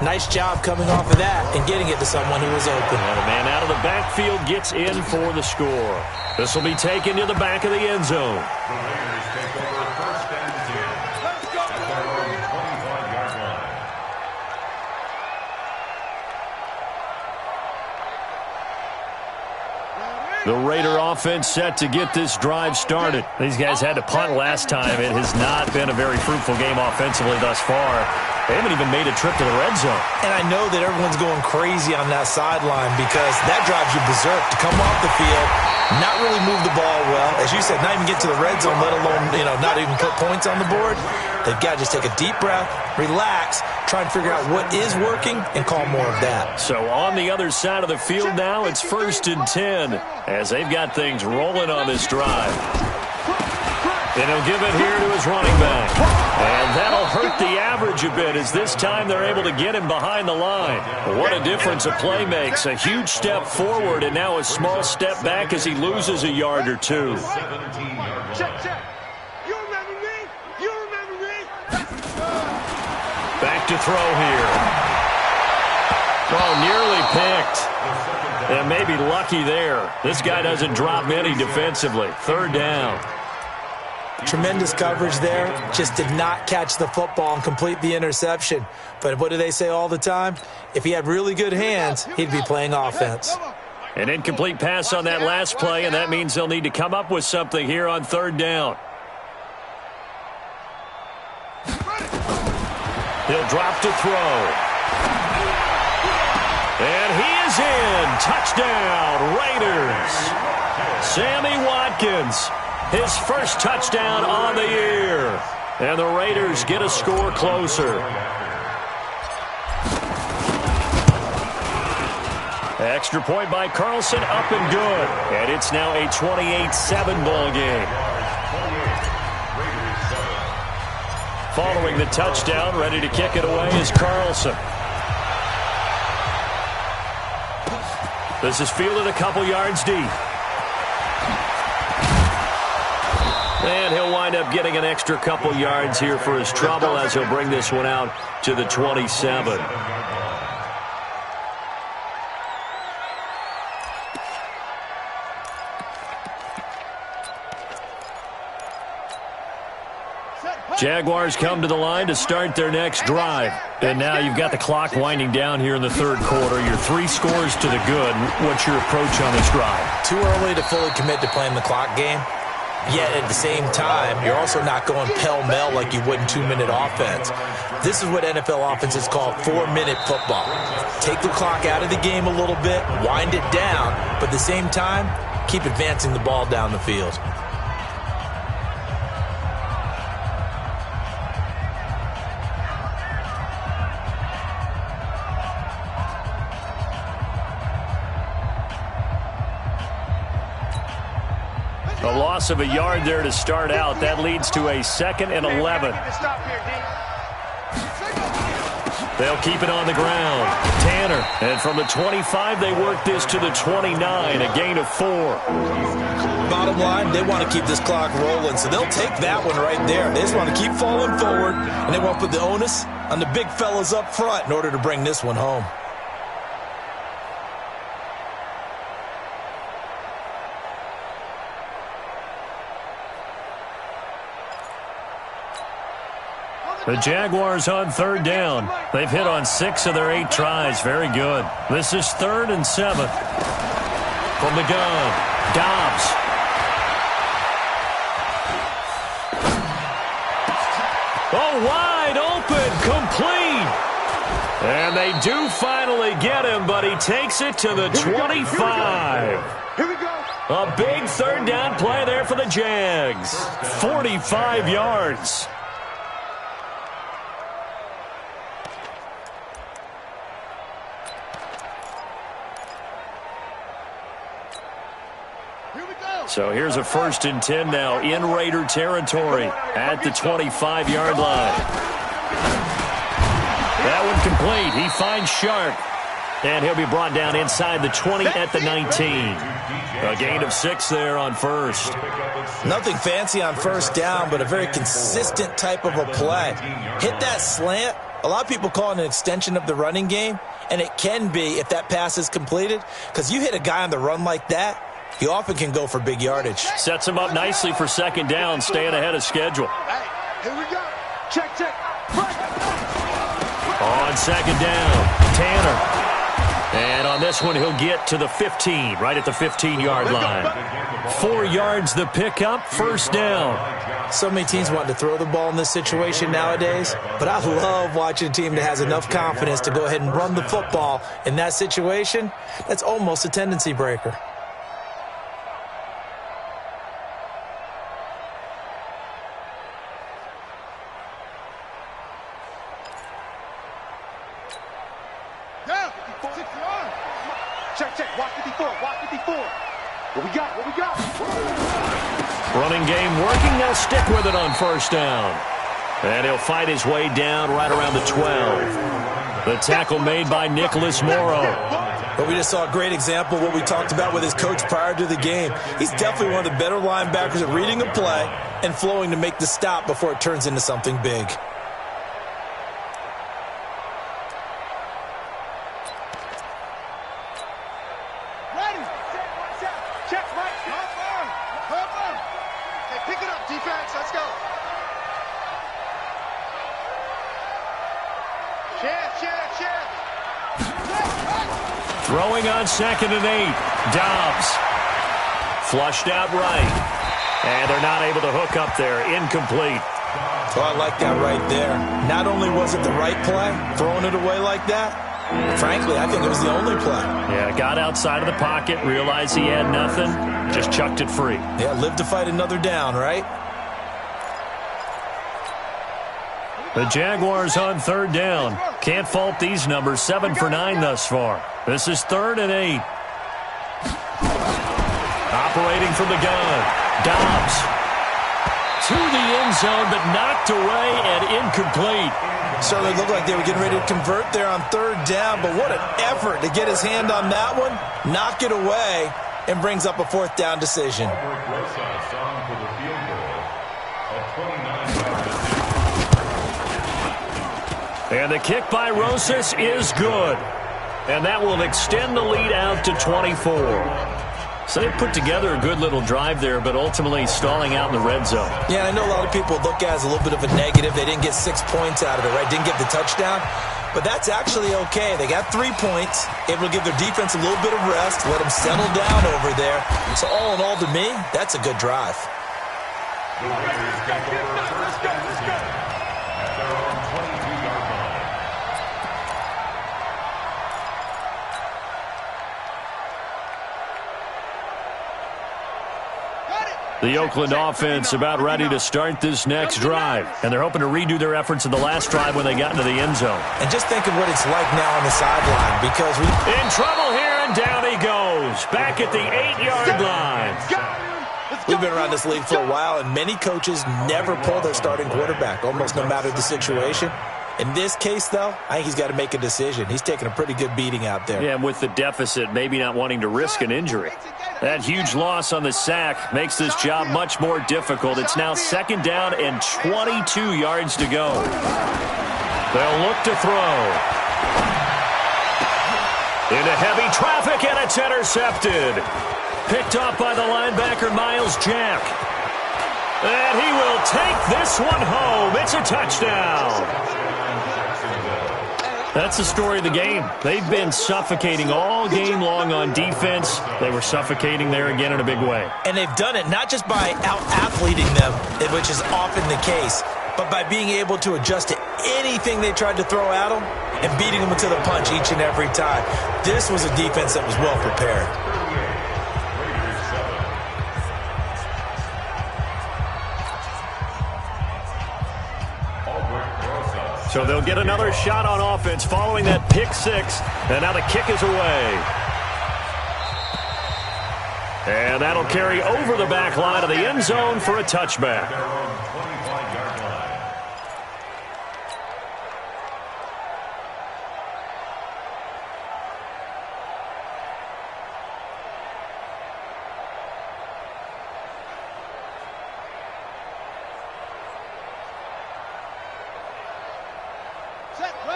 Speaker 4: Nice job coming off of that and getting it to someone who was open.
Speaker 1: And a man out of the backfield gets in for the score. This will be taken to the back of the end zone. The Raider offense set to get this drive started. These guys had to punt last time. It has not been a very fruitful game offensively thus far. They haven't even made a trip to the red zone.
Speaker 4: And I know that everyone's going crazy on that sideline because that drives you berserk to come off the field, not really move the ball well. As you said, not even get to the red zone, let alone, not even put points on the board. They've got to just take a deep breath, relax, try and figure out what is working, and call more of that.
Speaker 1: So on the other side of the field now, it's 1st and 10 as they've got things rolling on this drive. And he'll give it here to his running back. And that'll hurt the average a bit as this time they're able to get him behind the line. What a difference a play makes. A huge step forward and now a small step back as he loses a yard or two.
Speaker 3: Check, check. You remember me? You remember me?
Speaker 1: Back to throw here. Oh, nearly picked. And maybe lucky there. This guy doesn't drop many defensively. Third down.
Speaker 4: Tremendous coverage there. Just did not catch the football and complete the interception. But what do they say all the time? If he had really good hands, he'd be playing offense.
Speaker 1: An incomplete pass on that last play, and that means they'll need to come up with something here on third down. He'll drop to throw. And he is in. Touchdown, Raiders. Sammy Watkins. His first touchdown on the year. And the Raiders get a score closer. Extra point by Carlson, up and good. And it's now a 28-7 ball game. Following the touchdown, ready to kick it away is Carlson. This is fielded a couple yards deep. And he'll wind up getting an extra couple yards here for his trouble as he'll bring this one out to the 27. Jaguars come to the line to start their next drive. And now you've got the clock winding down here in the third quarter. You're 3 scores to the good. What's your approach on this drive?
Speaker 4: Too early to fully commit to playing the clock game. Yet at the same time, you're also not going pell-mell like you would in 2-minute offense. This is what NFL offenses call 4-minute football. Take the clock out of the game a little bit, wind it down, but at the same time, keep advancing the ball down the field.
Speaker 1: A loss of a yard there to start out. That leads to a 2nd and 11. They'll keep it on the ground. Tanner. And from the 25, they work this to the 29, a gain of 4.
Speaker 4: Bottom line, they want to keep this clock rolling, so they'll take that one right there. They just want to keep falling forward, and they want to put the onus on the big fellas up front in order to bring this one home.
Speaker 1: The Jaguars on third down. They've hit on 6 of their 8 tries. Very good. This is 3rd and 7. From the gun, Dobbs. Oh, wide open, complete. And they do finally get him, but he takes it to the 25.
Speaker 3: Here we go.
Speaker 1: A big third down play there for the Jags. 45 yards. So here's a 1st and 10 now in Raider territory at the 25-yard line. That one complete. He finds Sharp. And he'll be brought down inside the 20 at the 19. A gain of 6 there on first.
Speaker 4: Nothing fancy on first down, but a very consistent type of a play. Hit that slant. A lot of people call it an extension of the running game, and it can be if that pass is completed, because you hit a guy on the run like that, he often can go for big yardage.
Speaker 1: Sets him up nicely for 2nd down, staying ahead of schedule.
Speaker 3: Hey, here we go. Check, check.
Speaker 1: On 2nd down, Tanner. And on this one, he'll get to the 15, right at the 15-yard line. 4 yards the pickup, 1st down.
Speaker 4: So many teams want to throw the ball in this situation nowadays, but I love watching a team that has enough confidence to go ahead and run the football in that situation. That's almost a tendency breaker.
Speaker 3: Check, check. Watch 54. Watch 54. What we got? What we got?
Speaker 1: Running game working. They'll stick with it on 1st down. And he'll fight his way down right around the 12. The tackle made by Nicholas Morrow.
Speaker 4: But we just saw a great example of what we talked about with his coach prior to the game. He's definitely one of the better linebackers at reading a play and flowing to make the stop before it turns into something big.
Speaker 1: Throwing on 2nd and 8. Dobbs. Flushed out right. And they're not able to hook up there. Incomplete.
Speaker 4: Oh, I like that right there. Not only was it the right play, throwing it away like that, frankly, I think it was the only play.
Speaker 1: Yeah, got outside of the pocket, realized he had nothing, just chucked it free.
Speaker 4: Yeah, live to fight another down, right?
Speaker 1: The Jaguars on 3rd down. Can't fault these numbers. 7 for 9 thus far. This is 3rd and 8. Operating from the gun. Dobbs. To the end zone, but knocked away and incomplete.
Speaker 4: Certainly looked like they were getting ready to convert there on 3rd down, but what an effort to get his hand on that one, knock it away, and brings up a 4th down decision.
Speaker 1: And the kick by Rosas is good. And that will extend the lead out to 24. So they put together a good little drive there, but ultimately stalling out in the red zone.
Speaker 4: Yeah, I know a lot of people look at it as a little bit of a negative. They didn't get 6 points out of it, right? Didn't get the touchdown. But that's actually okay. They got 3 points, able to give their defense a little bit of rest, let them settle down over there. So all in all, to me, that's a good drive.
Speaker 2: The Raiders take over first and 10 at their own 22-yard line.
Speaker 1: The Oakland offense about ready to start this next drive. And they're hoping to redo their efforts in the last drive when they got into the end zone.
Speaker 4: And just think of what it's like now on the sideline, because
Speaker 1: in trouble here, and down he goes. Back at the 8-yard line.
Speaker 4: We've been around this league for a while, and many coaches never pull their starting quarterback, almost no matter the situation. In this case, though, I think he's got to make a decision. He's taking a pretty good beating out there.
Speaker 1: Yeah, and with the deficit, maybe not wanting to risk an injury. That huge loss on the sack makes this job much more difficult. It's now 2nd down and 22 yards to go. They'll look to throw. Into heavy traffic, and it's intercepted. Picked off by the linebacker, Miles Jack. And he will take this one home. It's a touchdown. That's the story of the game. They've been suffocating all game long on defense. They were suffocating there again in a big way.
Speaker 4: And they've done it not just by out-athleting them, which is often the case, but by being able to adjust to anything they tried to throw at them and beating them to the punch each and every time. This was a defense that was well prepared.
Speaker 1: So they'll get another shot on offense following that pick 6. And now the kick is away. And that'll carry over the back line of the end zone for a touchback.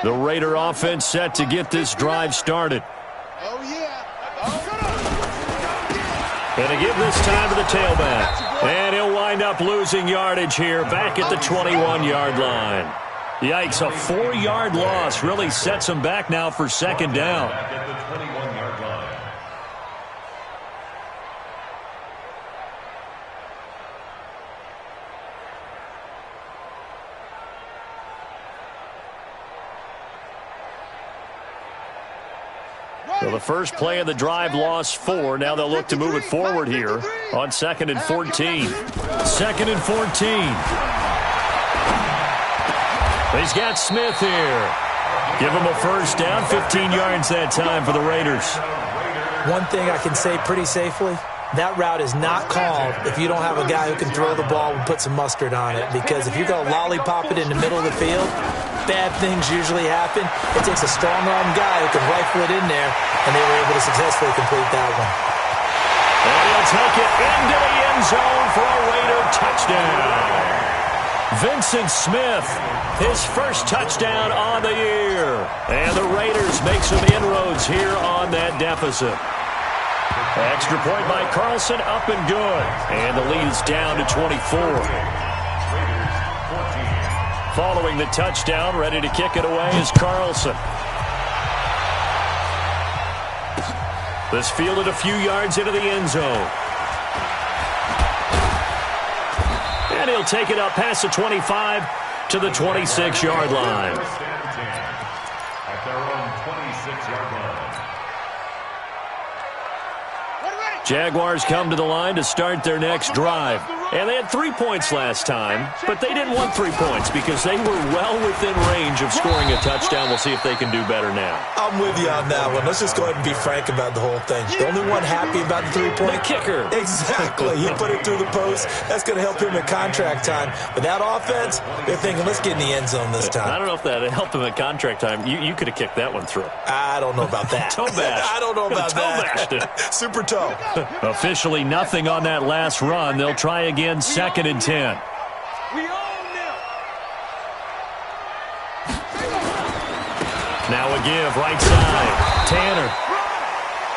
Speaker 1: The Raider offense set to get this drive started.
Speaker 3: Oh, yeah.
Speaker 1: And to give this time to the tailback. And he'll wind up losing yardage here back at the 21-yard line. Yikes, a 4-yard loss really sets him back now for 2nd down.
Speaker 2: At the 21-yard line.
Speaker 1: So the first play of the drive lost 4. Now they'll look to move it forward here on 2nd and 14. 2nd and 14. He's got Smith here. Give him a first down, 15 yards that time for the Raiders.
Speaker 4: One thing I can say pretty safely, that route is not called if you don't have a guy who can throw the ball and put some mustard on it. Because if you're going to lollipop it in the middle of the field, bad things usually happen. It takes a strong-arm guy who can rifle it in there, and they were able to successfully complete that one.
Speaker 1: And he'll take it into the end zone for a Raider touchdown. Vincent Smith, his first touchdown on the year. And the Raiders make some inroads here on that deficit. Extra point by Carlson, up and good. And the lead is down to 24. Following the touchdown, ready to kick it away is Carlson. This fielded a few yards into the end zone. And he'll take it up past the 25 to the 26-yard line.
Speaker 2: At their own 26-yard line.
Speaker 1: Jaguars come to the line to start their next drive. And they had 3 points last time, but they didn't want 3 points because they were well within range of scoring a touchdown. We'll see if they can do better now.
Speaker 4: I'm with you on that one. Let's just go ahead and be frank about the whole thing. The only one happy about the 3-point?
Speaker 1: The kicker.
Speaker 4: Exactly. He put it through the post. That's going to help him at contract time. But that offense, they're thinking, let's get in the end zone this time.
Speaker 1: I don't know if that helped him at contract time. You could have kicked that one through.
Speaker 4: I don't know about that.
Speaker 1: Toe bash.
Speaker 4: I don't know about that.
Speaker 1: Toe bashed it.
Speaker 4: Super toe.
Speaker 1: Officially nothing on that last run. They'll try again, 2nd and 10.
Speaker 3: We own them.
Speaker 1: Now a give, right side. Tanner.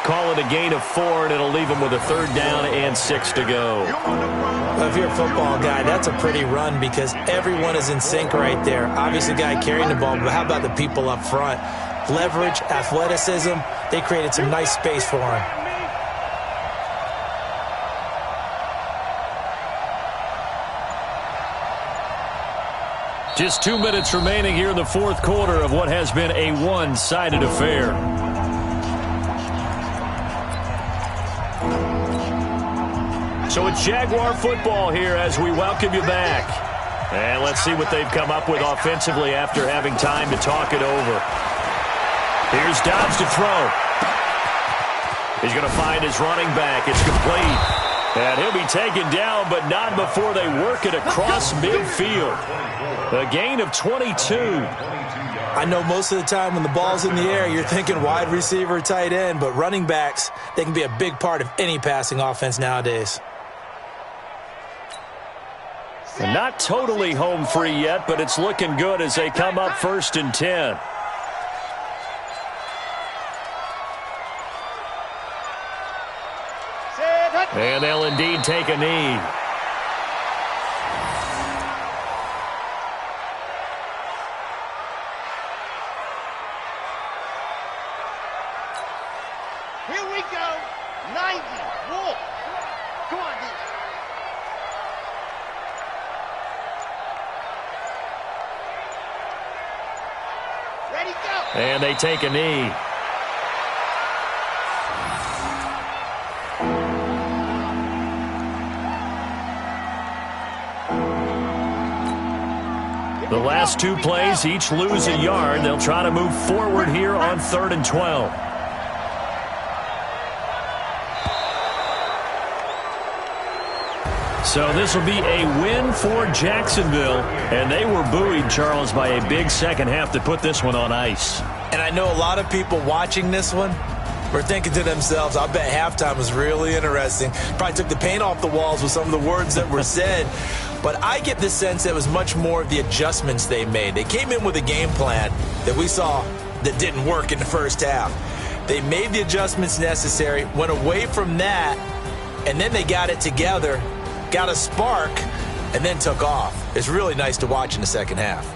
Speaker 1: Call it a gain of 4, and it'll leave him with a 3rd down and 6 to go.
Speaker 4: Well, if you're a football guy, that's a pretty run because everyone is in sync right there. Obviously, the guy carrying the ball, but how about the people up front? Leverage, athleticism, they created some nice space for him.
Speaker 1: Just 2 minutes remaining here in the fourth quarter of what has been a one-sided affair. So it's Jaguar football here as we welcome you back. And let's see what they've come up with offensively after having time to talk it over. Here's Dobbs to throw. He's going to find his running back. It's complete. And he'll be taken down, but not before they work it across midfield. A gain of 22.
Speaker 4: I know most of the time when the ball's in the air, you're thinking wide receiver, tight end, but running backs, they can be a big part of any passing offense nowadays.
Speaker 1: And not totally home free yet, but it's looking good as they come up 1st and 10. And they'll indeed take a knee.
Speaker 3: Here we go. 90. Wolf. Come on, dude. Ready, go.
Speaker 1: And they take a knee. The last 2 plays each lose a yard. They'll try to move forward here on 3rd and 12. So this will be a win for Jacksonville. And they were buoyed, Charles, by a big second half to put this one on ice.
Speaker 4: And I know a lot of people watching this one were thinking to themselves, I bet halftime was really interesting. Probably took the paint off the walls with some of the words that were said. But I get the sense that it was much more of the adjustments they made. They came in with a game plan that we saw that didn't work in the first half. They made the adjustments necessary, went away from that, and then they got it together, got a spark, and then took off. It's really nice to watch in the second half.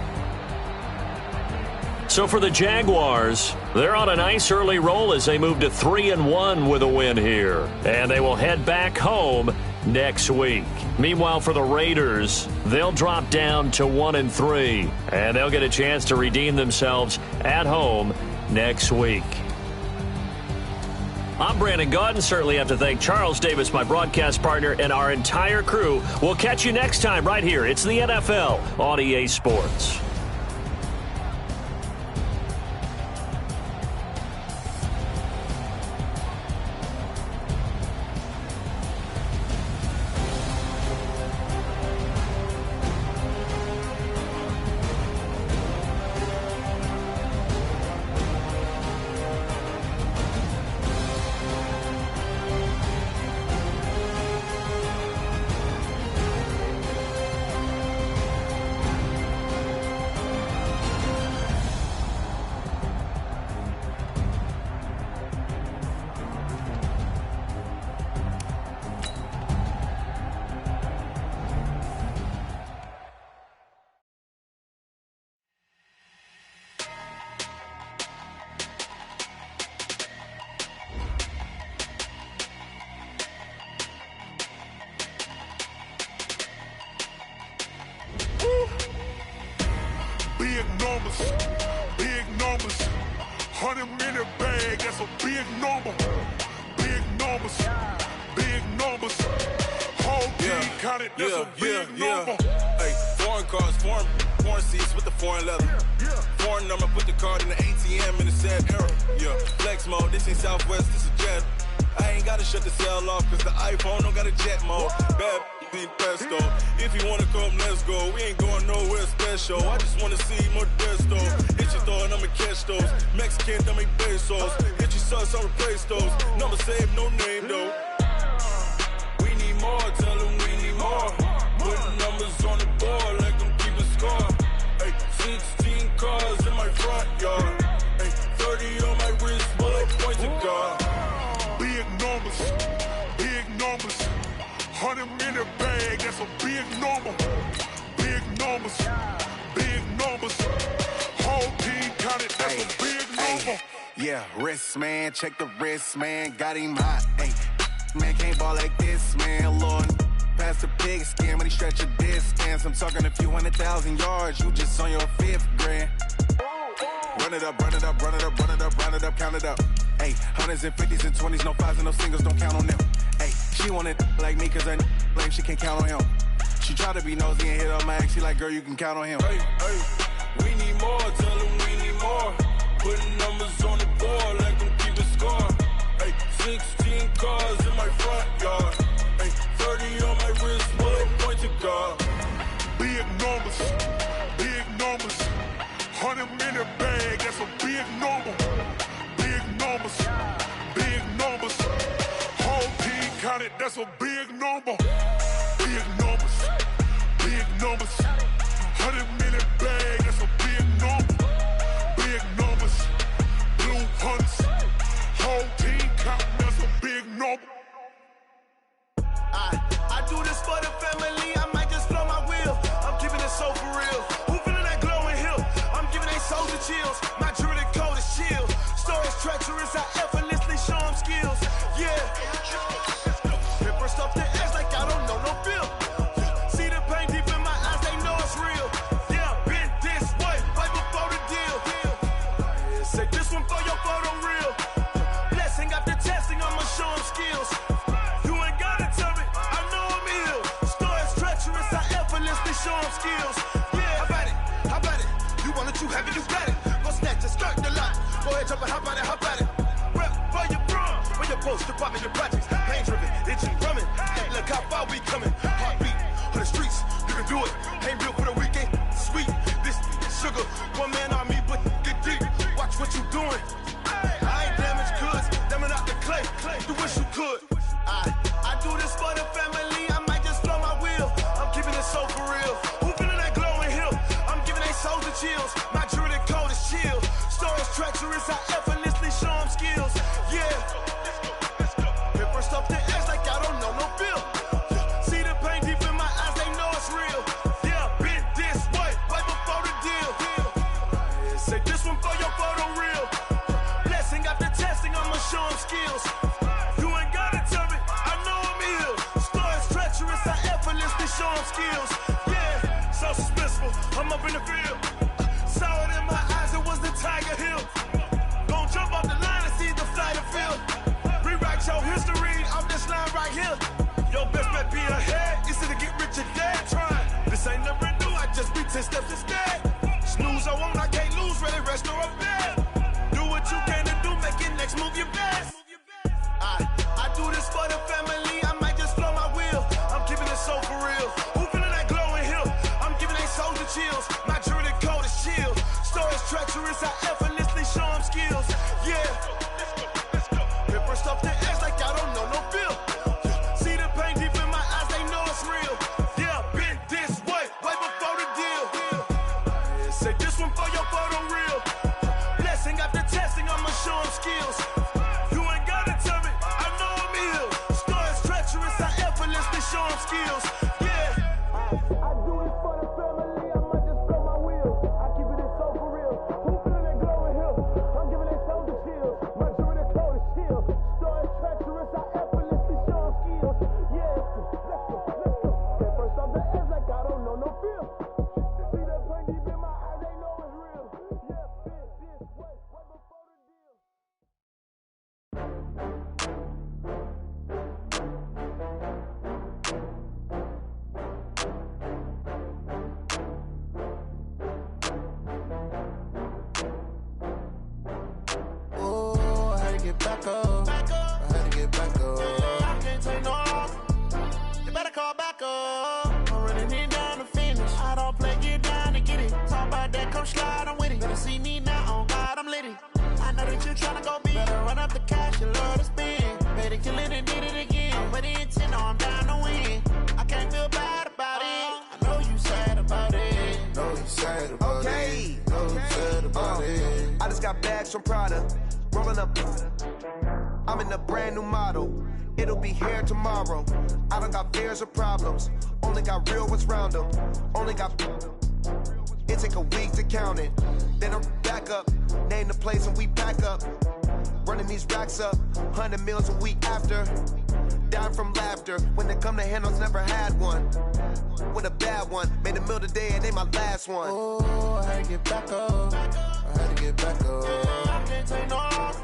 Speaker 1: So for the Jaguars, they're on a nice early roll as they move to 3-1 with a win here. And they will head back home next week. Meanwhile, for the Raiders, they'll drop down to 1-3. And they'll get a chance to redeem themselves at home next week. I'm Brandon Gaudin. Certainly have to thank Charles Davis, my broadcast partner, and our entire crew. We'll catch you next time right here. It's the NFL on EA Sports.
Speaker 5: number. Big numbers. Big numbers. Whole team counted, that's a big number.
Speaker 6: Hey, foreign cars, foreign seats with the foreign leather. Foreign number, put the card in the ATM in the sad era. Yeah, flex mode, this ain't Southwest, this is Jet. I ain't gotta shut the cell off, cause the iPhone don't got a jet mode. Bad being pesto. If you wanna come, let's go. We ain't going nowhere special. I just wanna see more desto. Hit your throw and I'ma catch those. Mexican, don't make pesos. Hit your sus, I'll replace those. Number saved, no name though. We need more, tell them we need more. Putting numbers on the board like I'm keeping score. Hey, 16 cars in my front yard. Hey, 30 on my wrist, bullet points to God.
Speaker 5: Big numbers, big numbers. 100 in the bag, that's a big number. Big numbers, big numbers. Whole team counted, that's a big number.
Speaker 7: Yeah, wrist man, check the wrist man, got him hot. Ay, man can't ball like this, man. Lord, past the pig skin when he stretch a distance. I'm talking a few 100,000 yards, you just on your 5th grand. Run it up, run it up, run it up, run it up, run it up, count it up. Ay, hundreds and 50s and 20s, no 5s and no singles, don't count on them. Ay, she want it like me cause her lame, she can't count on him. She try to be nosy and hit on my ex, she like, girl, you can count on him.
Speaker 6: Hey, hey, we need more, tell them we need more. Putting numbers on the board like I'm keeping score. Hey, 16 cars in my front yard. Hey, 30 on my wrist, bullet point to God.
Speaker 5: Big numbers, big numbers. 100 in the bag, that's a big number. Big numbers, big numbers. Whole team counted, that's a big number. Big numbers, big numbers. 100 in the bag, that's a big number. Big numbers, blue hunts. Whole team counting, that's a big number.
Speaker 3: I do this for the family, I might just blow my wheel. I'm keeping it so for real. Who feeling that glowing hill? I'm giving they soldier chills. My jewelry code is chill. Stories treacherous, I effortlessly show them skills. Yeah. Paper stuff the edge like I don't know no feel. See the pain deep in my eyes, they know it's real. Yeah, been this way, right before the deal. Say this one for your photo real. Blessing after testing, I'ma show them skills. You ain't gotta tell me, I know I'm ill. Stories treacherous, I effortlessly show them skills. Yeah, how about it? How about it? You want it, you have it, you got it. Go snatch it, skirt the lot. Go ahead, jump it, how about it, how about it? Rep for your brum, where your post, department, your projects. Pain driven, itching, drumming. Hey, look how far we coming. Heartbeat on the streets, you can do it. Ain't built for the weekend, sweet. This sugar, one man army, but get deep. Watch what you doing. I ain't damaged goods, damn out the clay. You wish you could. I do this for the family, I might just blow my wheel. I'm keeping it so for real. Who feeling that glowing hill? I'm giving they soldier chills. My jewelry code is chill. Stories treacherous, I effortlessly show them skills. Yeah. Paper stuff the edge like I don't know no feel. See the pain deep in my eyes, they know it's real. Yeah, been this way, right before the deal. Say this one for your photo real. Blessing after testing, I'ma show them skills. You ain't gotta tell me, I know I'm ill. Stories treacherous, I effortlessly show them skills. Yeah, so suspenseful, I'm up in the field. Saw it in my eyes, it was the Tiger Hill. Gon' jump off the line and see the flight of field. Rewrite your history, I'm this line right here. Your best bet be ahead, easy to get rich or dead. Trying, this ain't never new, I just be 10 steps instead. Snooze I won't, I can't lose, ready, rest or a bed. Do what you can to do, make it next move your best. I do this for the family, I might just blow my wheel. I'm keeping it so for real. Who feeling that glowing hill? I'm giving they soldier chills. My jewelry code is chill. Stories treacherous, I effortlessly show them skills. Yeah. Paper stuff the edge like I don't know no feel. See the pain deep in my eyes, they know it's real. Yeah, been this way, right before the deal. Say this one for your photo real.
Speaker 8: up. I had to get back up. I can't take no loss. You better call back up. I'm running it down to finish. I don't play, get down to get it. Talk about that, come slide, I'm with it. Better see me now, on God, I'm litty. I know that you tryna go big. Better run up the cash, you love to spend. Better kill it and did it again. But the intent, I'm down to win. I can't feel bad about it. I know you sad about it.
Speaker 9: Know you sad about it. Know you sad about it. I just got bags from Prada. Rolling up. I'm in a brand new model. It'll be here tomorrow. I don't got fears or problems. Only got real ones round them. Only got. It take a week to count it. Then I'm back up. Name the place and we pack up. Running these racks up. 100 meals a week after. Dying from laughter. When it come to handles, never had one. With a bad one. Made a meal today and they my last one.
Speaker 8: Oh, I had to get back up. I had to get back up. I can't take no loss.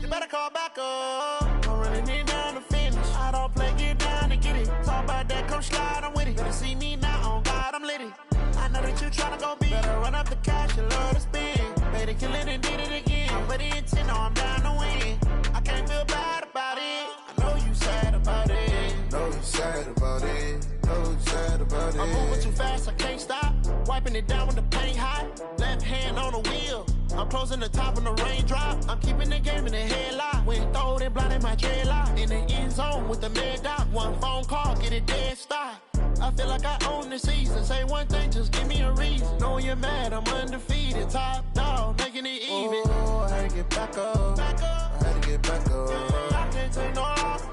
Speaker 8: You better call back up. I'm running it down to finish. I don't play, get down to get it. Talk about that, come slide, I'm with it. Better see me now, on God, I'm litty. I know that you tryna go big. Better run up the cash, you love to spend. Better kill it and did it again. But the intent, no, I'm down to win. I can't feel bad about it. I know you sad about it.
Speaker 9: Know you sad about it. Know you sad about it.
Speaker 8: I'm moving too fast, I can't stop. Wiping it down with the paint hot. Left hand on the wheel. I'm closing the top on the raindrop. I'm keeping the game in the headlock. When throwed and blinded my dreadlock. In the end zone with the mad dot. One phone call, get it dead stop. I feel like I own the season. Say one thing, just give me a reason. Knowing you're mad, I'm undefeated. Top dog, making it even.
Speaker 9: Oh, I had to get back up. I had to get back up.
Speaker 8: I can't take no loss.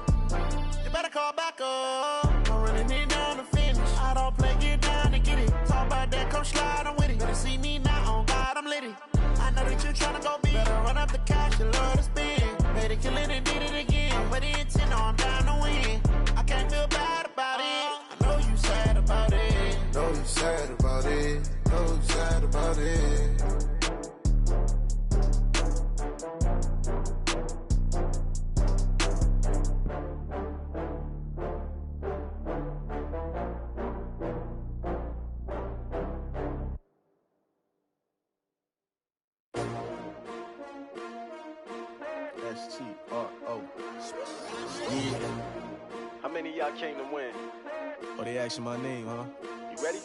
Speaker 8: You better call back up. I'm running it down to finish. I don't play, get down to get it. Talk about that, come slide, I'm with it. Better see me now, on God, I'm litty. I know that you tryna go big. Better run up the cash, you love to spend. Better kill it and did it again. But the intent, no, I'm down to win. I can't feel bad about it. I know you sad about it.
Speaker 9: Know you sad about it. Know you sad about it.
Speaker 3: S-T-R-O. Yeah. How many of y'all came to win?
Speaker 8: Oh, they asking my name, huh?
Speaker 3: You ready?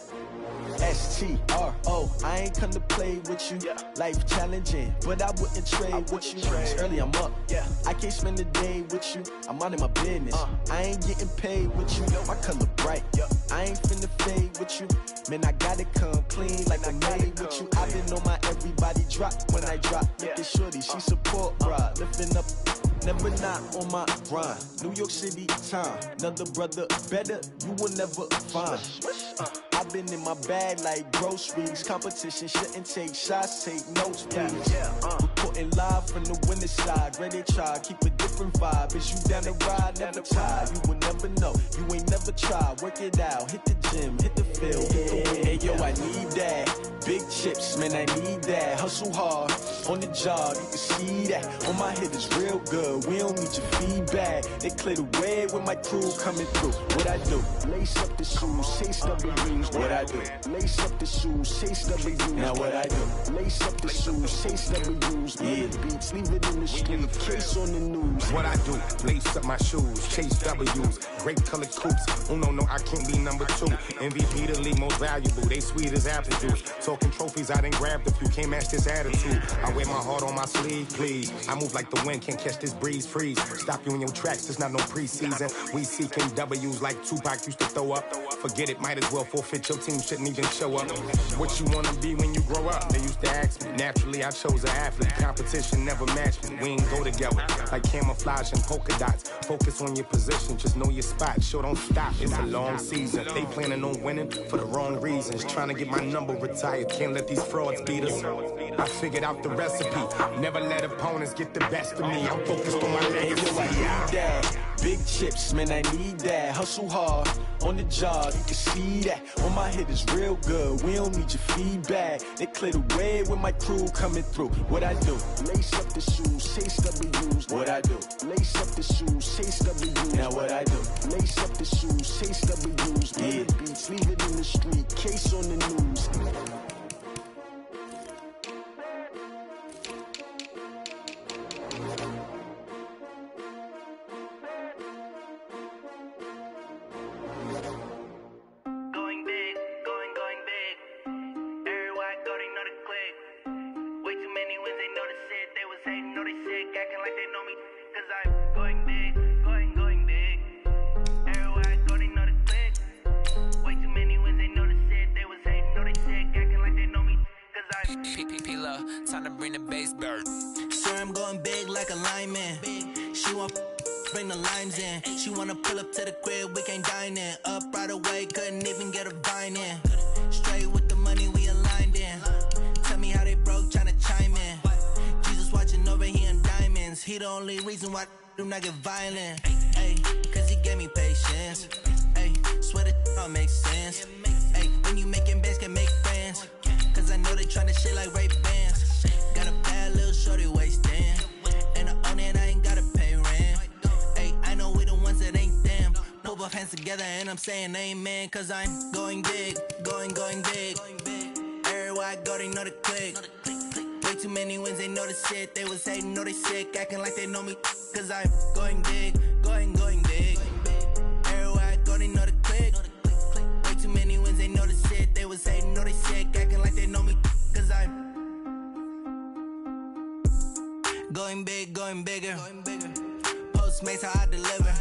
Speaker 8: S-T-R-O. I ain't come to play with you.
Speaker 3: Yeah.
Speaker 8: Life challenging, but I wouldn't trade with you. It's early, I'm up.
Speaker 3: Yeah.
Speaker 8: I can't spend the day with you. I'm minding my business. I ain't getting paid with you. My color bright.
Speaker 3: Yeah.
Speaker 8: I ain't finna fade with you. Man, I gotta come clean like I'm made with you. I've been on my everybody drop when I drop. Look at shorty, she support, bruh. Lifting up. Never not on my grind. New York City time. Another brother better, you will never find. I've been in my bag like groceries. Competition shouldn't take shots, take notes, please. Reporting live from the winning side. Ready to try, keep a different vibe. Is you down the ride, never tired. You will never know, you ain't never tried. Work it out, hit the gym, hit the field, hit the wind. Hey yo, I need that. Big chips, man, I need that. Hustle hard, on the job, you can see that. On my head is real good, we don't need your feedback. They clear the way with my crew coming through. What I do? Lace up the shoes, chase W's. What I do? Lace up the shoes, chase W's. Now what I do? Lace up the shoes, chase W's. Yeah, beats, leave it in the street, case on the news.
Speaker 10: What I do? Lace up my shoes, chase W's. Great colored coops. Oh no, I can't be number 2. MVP the league most valuable. They sweet as apple juice. Talking trophies, I done grabbed a few. Can't match this attitude. I wear my heart on my sleeve, please. I move like the wind, can't catch this breeze. Freeze. Stop you in your tracks. There's not no preseason. We seeking W's like Tupac used to throw up. Forget it, might as well forfeit. Your team shouldn't even show up. What you wanna be when you grow up? They used to ask me. Naturally, I chose an athlete. Competition never matched me. We ain't go together like camouflage and polka dots. Focus on your position, just know your spot. Sure, don't stop. It's a long season. They planning on winning for the wrong reasons. Trying to get my number retired. Can't let these frauds beat us. I figured out the recipe. Never let opponents get the best of me. I'm focused on my legacy.
Speaker 8: I need that. Big chips, man, I need that. Hustle hard, on the job, you can see that. On my head is real good, we don't need your feedback. They clear the way with my crew coming through. What I do? Lace up the shoes, chase W's. What I do? Lace up the shoes, chase W's. Now what I do? Lace up the shoes, chase W's. Yeah, beats, leave it in the street, case on the news.
Speaker 11: bird.
Speaker 12: Swear I'm going big like a lineman. She want bring the limes in. She wanna pull up to the crib, we can't dine in. Up right away, couldn't even get a vine in. Straight with the money, we aligned in. Tell me how they broke, tryna chime in. Jesus watching over here in diamonds. He the only reason why I do not get violent. Ay, cause he gave me patience. Ay, swear that all makes sense. Ay, when you making bands, can make friends. Cause I know they tryna shit like Ray-Bans. Got a bad little shorty wasting. And I own it, I ain't gotta pay rent. Ay, I know we the ones that ain't them. Put both hands together and I'm saying amen. Cause I'm going big, going big. Everywhere I go, they know the click. Way too many wins, they know the shit. They was hating, know they sick, acting like they know me. Cause I'm going big, going big. Everywhere I go, they know the click. Way too many wins, they know the shit. They was hating, know they sick, acting like they know me. Cause I'm going big, going bigger. Postmates, how I deliver.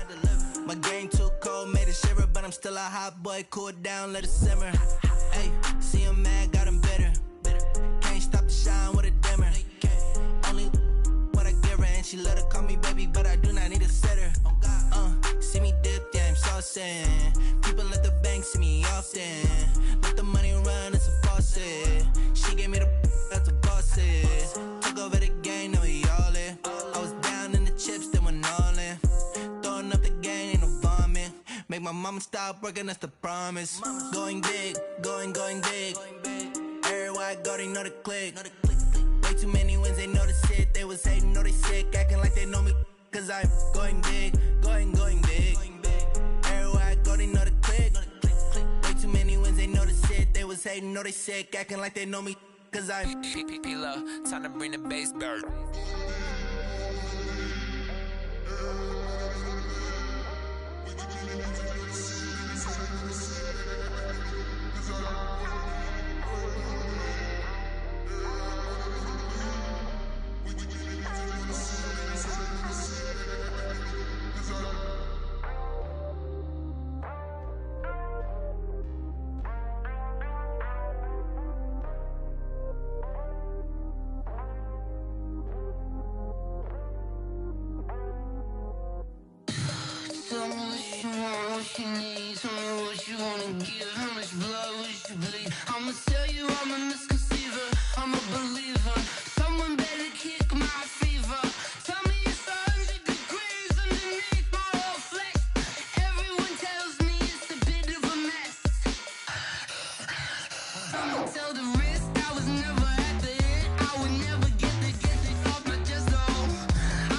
Speaker 12: My game too cold, made it shiver. But I'm still a hot boy, cool it down, let it simmer. Hey, see him mad, got him bitter. Can't stop the shine with a dimmer. Only what I give her, and she let her call me baby, but I do not need a sitter. See me dip, yeah, I'm saucing. People at the bank see me often. Let the money run, it's a faucet. She gave me the that's a bosses. Took over the game, now we all in. I was down in the chips, then went all in. Throwing up the game, ain't no vomit. Make my mama stop working, that's the promise. Going big, going big. Everywhere I go, they know the click. Way too many wins, they know the shit. They was hating, know they sick, acting like they know me. Cause I'm going big, going big. Everywhere I go, they know the click. Way too many wins, they know the shit. They was hating, know they sick, acting like they know me. Cause I'm
Speaker 11: P-P-P-Lo, time to bring the bass bird.
Speaker 13: Tell me what you want, what you need. Tell me what you wanna give. How much blood would you bleed? I'ma tell you I'm a misconceiver. I'm a believer. Someone better kick my fever. Tell me it's 100 degrees underneath my whole flesh. Everyone tells me it's a bit of a mess. I'ma tell the risk I was never at the end. I would never get the off my chest though.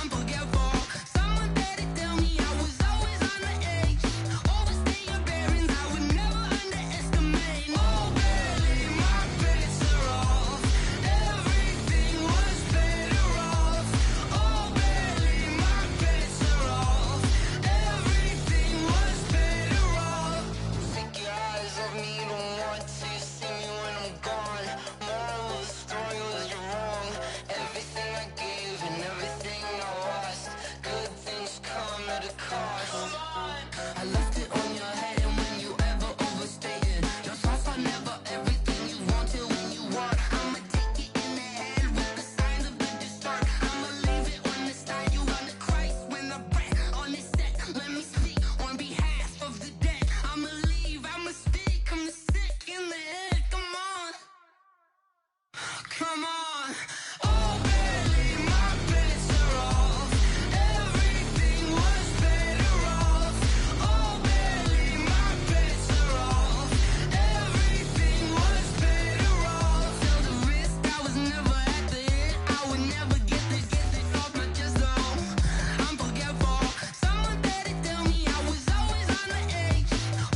Speaker 13: I'm forgetful. Someone better tell me I was always on the edge. Overstay your bearings, I would never underestimate. Oh baby, my bets are off. Everything was better off. Oh baby, my bets are off. Everything was better off. Take your eyes off me, don't want to see me when I'm gone. Moral of the story was you're wrong. Everything I gave and everything I lost. Good things come at a cost. I left it on your head, and when you ever overstay it, your thoughts are never everything you wanted when you want. I'ma take it in the head with the signs of the distort. I'ma leave it on the side. You on the Christ when the breath on this set. Let me speak on behalf of the dead. I'ma leave, I'ma speak. I'm the sick in the head. Come on, come on. Oh baby, my bets are off. Everything was better off. Oh baby, my bets are off. Everything was better off. Tell the risk I was never at the end. I would never get it off my chest though. I'm forgetful. Someone better tell me I was always on the edge.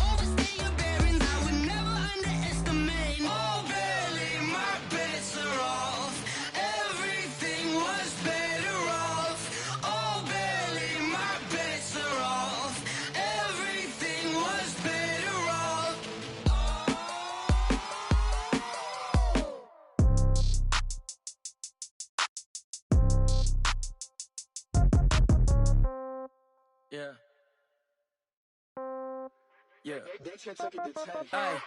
Speaker 13: Overstay your bearings, I would never underestimate. Oh baby, my bets are off. Everything was better off. Oh baby, my bets are off. Everything was better off.
Speaker 12: yeah. Yeah.
Speaker 14: Hey,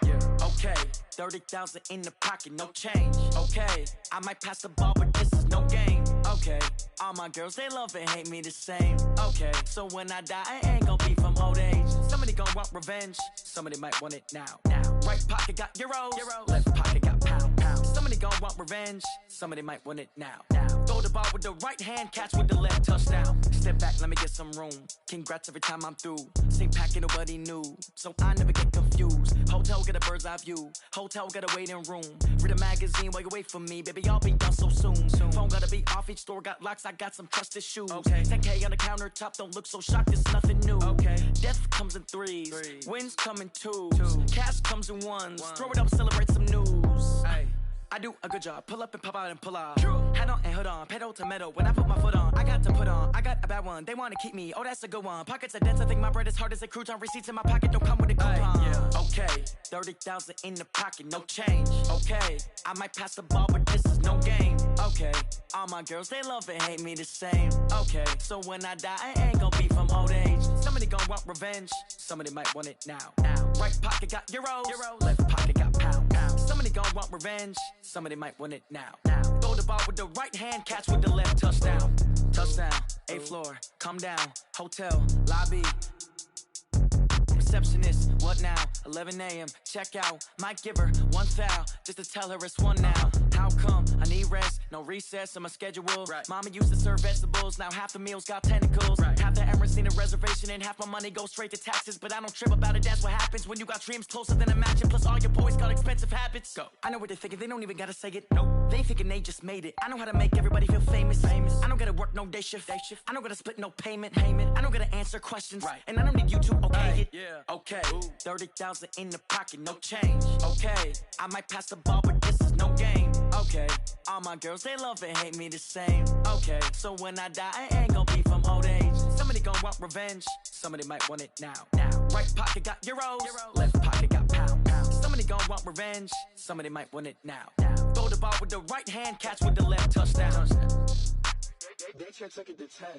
Speaker 14: okay, 30,000 in the pocket, no change. Okay, I might pass the ball, but this is
Speaker 12: no game. Okay, all my girls, they love and hate me the same. Okay, so when I die, I ain't gon' be from old age. Somebody gon' want revenge, somebody might want it now. Right pocket got euros, left pocket got pound. Somebody gon' want revenge, somebody might want it now. Throw the ball with the right hand, catch with the left, touchdown. Step back, let me get some room. Congrats every time I'm through. Same packet, nobody knew, so I never get confused. Hotel get a bird's eye view, hotel get a waiting room. Read a magazine while you wait for me, baby, I'll be done so soon. Phone gotta be off, each store got locks, I got some trusted shoes. 10K on the countertop, don't look so shocked, it's nothing new. Death comes in threes, wins come in twos, cash comes in ones. Throw it up, celebrate some news. I do a good job, pull up and pop out and pull off. Hat on and hood on, pedal to metal. When I put my foot on, I got to put on. I got a bad one, they wanna keep me, oh that's a good one. Pockets are dense, I think my bread is hard as a crouton. Receipts in my pocket don't come with a coupon. Okay, 30,000 in the pocket, no change. Okay, I might pass the ball, but this is no game. Okay, all my girls, they love and hate me the same. Okay, so when I die, I ain't gon' be from old age. Somebody gon' want revenge, somebody might want it now. Right pocket got euros, left pocket got pound. Somebody gon' want revenge, somebody might want it now. Throw the ball with the right hand, catch with the left, touchdown. Touchdown, 8th floor, come down, hotel, lobby. Receptionist, what now? 11 a.m., check out. Might give her one foul, just to tell her it's one now. How come? I need rest, no recess in my schedule. Mama used to serve vegetables, now half the meals got tentacles. Half the Emirates need a reservation and half my money goes straight to taxes. But I don't trip about it, that's what happens when you got dreams closer than a mansion. Plus all your boys got expensive habits. Go. I know what they're thinking, they don't even gotta say it. Nope. They thinking they just made it. I know how to make everybody feel famous. I don't gotta work no day shift. I don't gotta split no payment. I don't gotta answer questions. And I don't need you to okay it. Okay, 30,000 in the pocket, no change. Okay, I might pass the ball, but this is no game. Okay, all my girls, they love and hate me the same. Okay, so when I die, I ain't gon' be from old age. Somebody gon' want revenge, somebody might want it now. Right pocket got euros, left pocket got pound. Somebody gon' want revenge, somebody might want it now. Throw the ball with the right hand, catch with the left, touchdown.
Speaker 14: They took it to 10.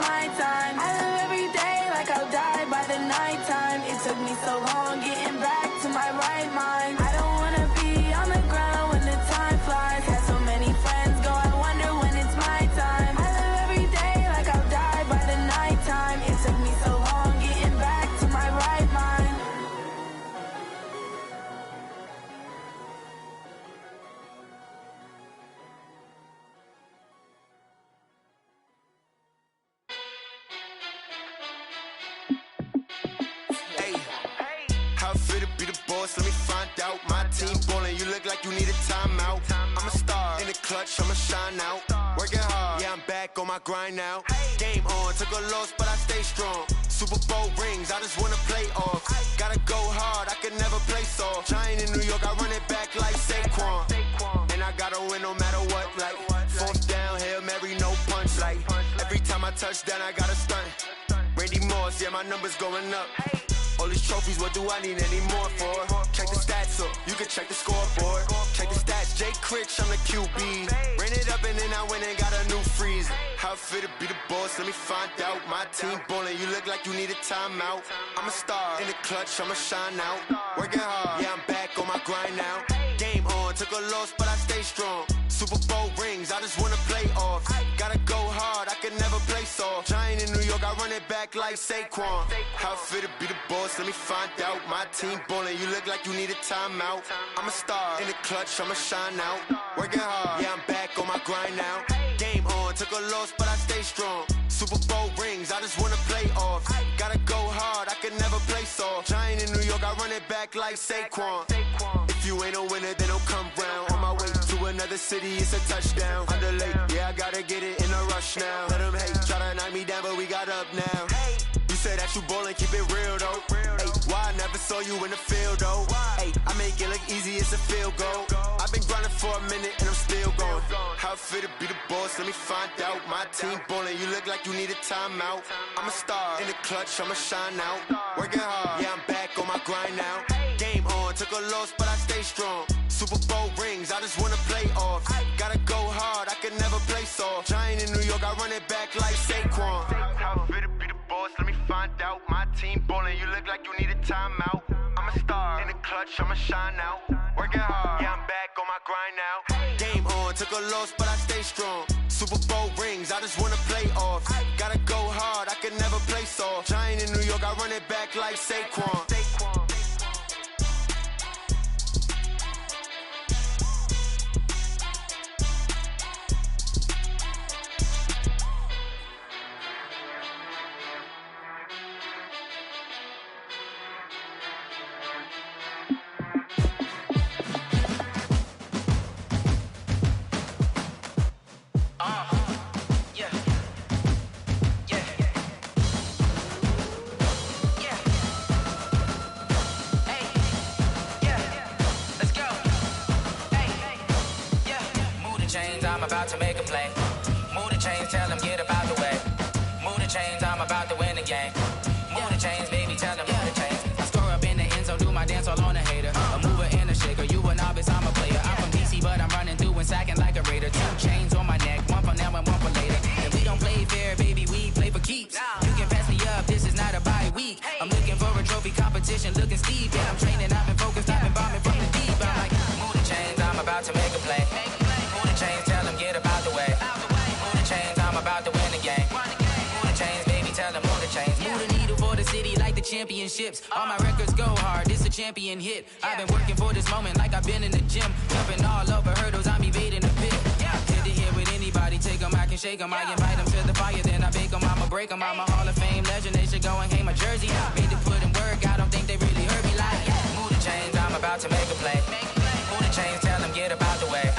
Speaker 13: my time. I live every day like I'll die by the nighttime. It took me so long getting back to my right mind. I don't wanna be on the ground when the time flies. Had so many friends go, I wonder when it's my time. I live every day like I'll die by the nighttime. It took me so long getting back to my right mind.
Speaker 9: How it feel to be the boss? Let me find out. My team ballin', you look like you need a timeout. I'm a star in the clutch, I'ma shine out. Working hard, yeah, I'm back on my grind now. Game on, took a loss, but I stay strong. Super Bowl rings, I just wanna play off. Gotta go hard, I could never play soft. Giant in New York, I run it back like Saquon. And I gotta win no matter what, like fourth down, Hail Mary, no punch. Like every time I touch down, I gotta stunt. Randy Moss, yeah, my numbers going up. All these trophies, what do I need any more for? Check the stats up, you can check the scoreboard. Check the stats, Jake Critch, I'm the QB. Ran it up and then I went and got a new freeze. How it feel to be the boss, let me find out. My team ballin', you look like you need a timeout. I'm a star in the clutch, I'ma shine out. Working hard, yeah, I'm back on my grind now. Game on, took a loss, but I stay strong. Super Bowl rings, I just wanna play off. Gotta go hard, I can never play soft. Giant in New York, I run it back like Saquon. How it feel to be the boss, let me find out. My team ballin', you look like you need a timeout. I'm a star in the clutch, I'ma shine out. Working hard, yeah, I'm back on my grind now. Game on, took a loss, but I stay strong. Super Bowl rings, I just wanna play off. Gotta go hard, I can never play soft. Giant in New York, I run it back like Saquon. If you ain't a winner, then don't come round. On my way to another city, it's a touchdown. Underlay, yeah, I gotta get it in a rush now. Let them hate, try to knock me down, but we got up now. You say that you ballin', keep it real though. Hey, why I never saw you in the field though? Hey, I make it look easy, it's a field goal. I've been grinding for a minute and I'm still going. How it feel to be the boss, let me find out. My team ballin', you look like you need a timeout. I'm a star in the clutch, I'ma shine out. Working hard, yeah, I'm back on my grind now. Game on, took a loss, but I stay strong. Super Bowl rings, I just wanna play off. Gotta go hard, I can never play soft. Giant in New York, I run it back like Saquon. How it feel to be the boss, let me find out. My team ballin', you look like you need a timeout. I'm a star in the clutch, I'ma shine out. Working hard, yeah, I'm back on my grind now. Game on, took a loss, but I stay strong. Super Bowl rings, I just wanna play off. Gotta go hard, I can never play soft. Giant in New York, I run it back like Saquon.
Speaker 11: I'm about to make a play. Move the chains, tell them get about the way. Move the chains, I'm about to win the game. Move the chains, baby, tell them move the chains. I score up in the end zone, do my dance all on a hater. A mover and a shaker, you a novice, I'm a player. I'm from DC, but I'm running through and sacking like a raider. 2 chains on my neck, one for now and one for later. And we don't play fair, baby, we play for keeps. You can pass me up, this is not a bye week. I'm looking for a trophy competition, looking steep. Yeah, I'm training, I've been focused, I've been bombing from the deep. I'm like, move the chains, I'm about to make a play. Move the chains, tell them get about the way. Move the chains, I'm about to win the game. Move the chains, baby, tell them move the chains. Move the needle for the city like the championships. All my records go hard, this a champion hit. I've been working for this moment like I've been in the gym. Jumping all over hurdles, I'm evading the pit. Hit the hit with anybody, take them, I can shake them. I invite them to the fire, then I bake them, I'ma break them. I'm a Hall of Fame legend, they should go and hang my jersey. Made to put in work, I don't think they really heard me like, move the chains, I'm about to make a play. Move the chains, tell them get about the way.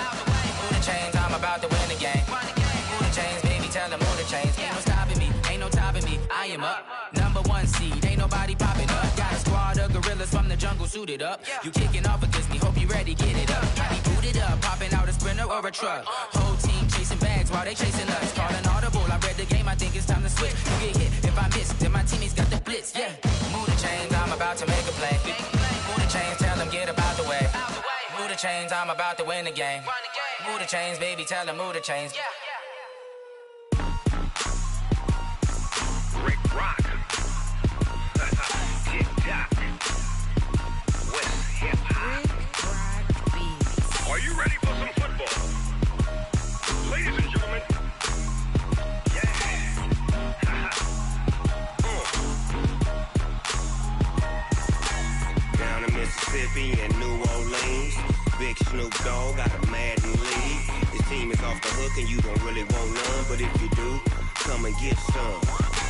Speaker 11: Move the chains, I'm about to win the game. Move the chains, baby, tell them move the chains. Ain't no stopping me, ain't no topping me, I am up. Number 1 seed, ain't nobody popping up. Got a squad of gorillas from the jungle suited up. You kicking off against me, hope you ready, get it up. I be booted up, popping out a sprinter or a truck. Whole team chasing bags while they chasing us. Calling audible, I read the game, I think it's time to switch. You get hit, if I miss, then my teammates got the blitz, yeah. Move the chains, I'm about to make a play. Move the chains, tell them get about the way. Move the chains, I'm about to win the game. Move the chains, baby, tell them move the chains.
Speaker 15: Snoop Dogg got a Madden league. His team is off the hook and you don't really want none, but if you do, come and get some.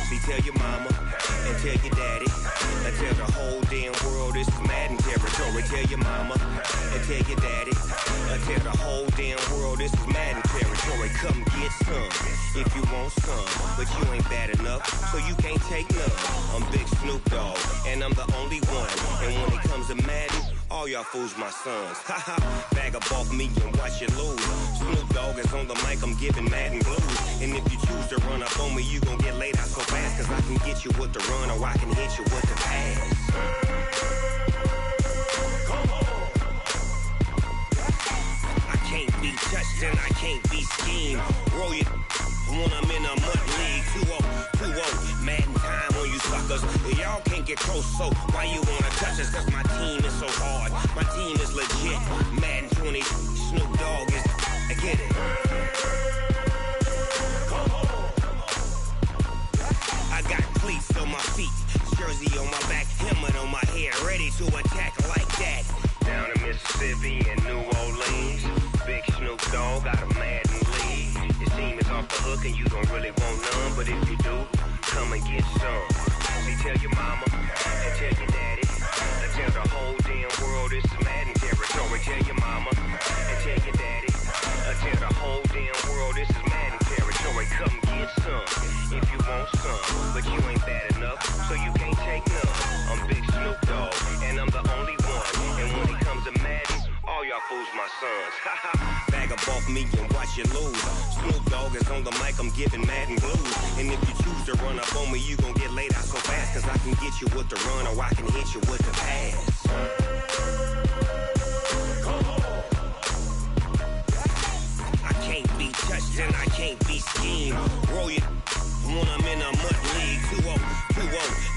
Speaker 15: See, tell your mama and tell your daddy and tell the whole damn world this is Madden territory. Tell your mama and tell your daddy and tell the whole damn world this is Madden territory. Come get some if you want some, but you ain't bad enough, so you can't take none. I'm Big Snoop Dogg and I'm the only one, and when it comes to Madden, all y'all fools my sons. Haha, bag up off me and watch you lose. Snoop Dogg is on the mic, I'm giving Madden blues. And if you choose to run up on me, you gon' get laid out so fast, cause I can get you with the run or I can hit you with the pass. Come on. I can't be touched and I can't be schemed. Roll you when I'm in a mud league. 2-0, Madden time on you suckers. Y'all can't get close, so why you wanna touch us? Cause my team is so hard, my team is legit. Madden 20, Snoop Dogg is, I get it. Come on. I got cleats on my feet, jersey on my back, helmet on my head, ready to attack like that. Down in Mississippi and New Orleans, Big Snoop Dogg got a Madden league. His team is off the hook and you don't really want none, but if you do, come and get some. See, tell your mama and tell your daddy and tell the whole damn world this is Madden territory. Tell your mama and tell your daddy and tell the whole damn world this is Madden territory. Come get some if you want some, but you ain't bad enough, so you can't take none. I'm Big Snoop Dogg and I'm the only one, and when it comes to Madden, all y'all fools my sons. Bag up off me and watch you lose. Snoop Dogg is on the mic, I'm giving Madden blues. And if you choose to run up on me, you gon' get laid out so fast, cause I can get you with the run or I can hit you with the pass. Come on. I can't be touched and I can't be schemed. Roll you when I'm in a mud league. 2-0,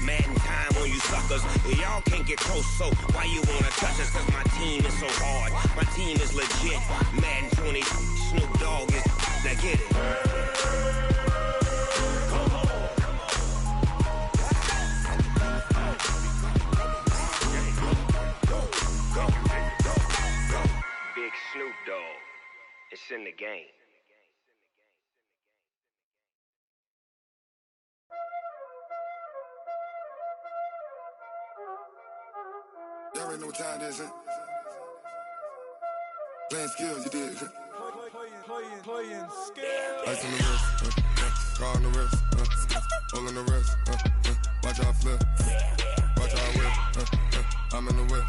Speaker 15: Madden time on you suckers. Y'all can't get close, so why you wanna touch us? Cause my team is so hard, my team is legit. Madden 20, Snoop Dogg is, now get it. Come on. Go. Big Snoop Dogg, it's in the game.
Speaker 16: Y'all already know what time it is, huh? Playing skills, you did.
Speaker 17: Playing skills.
Speaker 16: Ice on the wrist, car on the wrist, hole in the wrist, watch how I flip, watch how I whip, I'm in the whip,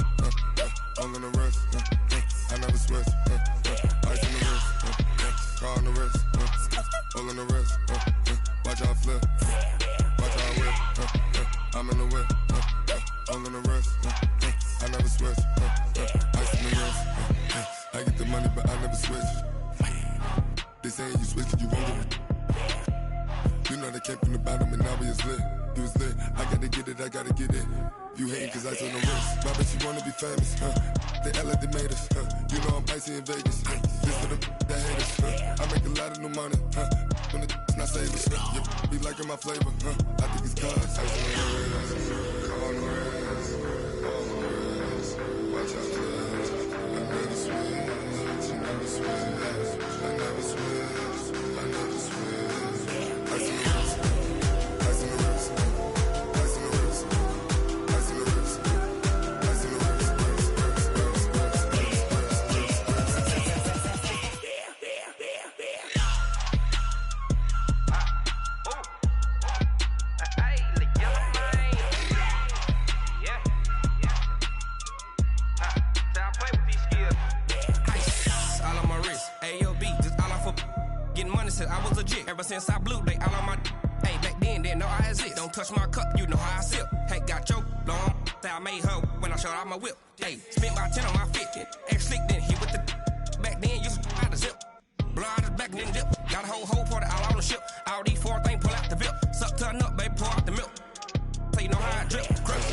Speaker 16: hole in the wrist, I never switch, ice on the wrist, car on the wrist, hole in the wrist, watch how I flip, watch how I whip, I'm in the whip, hole in the wrist, I never switch, ice on the wrist, I get the money but I never switch. They saying you switch it, you won't get it. You know they came from the bottom and now we is lit. You was lit, I gotta get it, I gotta get it. You hating cause ice on the wrist. My bitch, you wanna be famous, They act like they made us, You know I'm icy in Vegas, This for the that hate us, I make a lot of new money, When the not savers, You be liking my flavor, I think it's cause ice on the wrist, on the wrist, on the wrist. Watch out, cuz I never switch, I never switch, I never switch, I never switch. Ice on the wrist, ice on the wrist, ice on the wrist, ice on the wrist, ice on the wrist.
Speaker 18: I was legit. Ever since I blew, they all on my. Hey, back then, didn't know I exist. Don't touch my cup, you know how I sip. Hey, got your long. Say I made her when I showed out my whip. Hey, spent about 10 on my 50. Ex slick, then hit with the. Back then, used to out the zip. Blow out his back, then dip. Got a whole party all on the ship. All these 4 things pull out the VIP. Suck, turn up, baby, pour out the milk. So you know how I drip. Crush.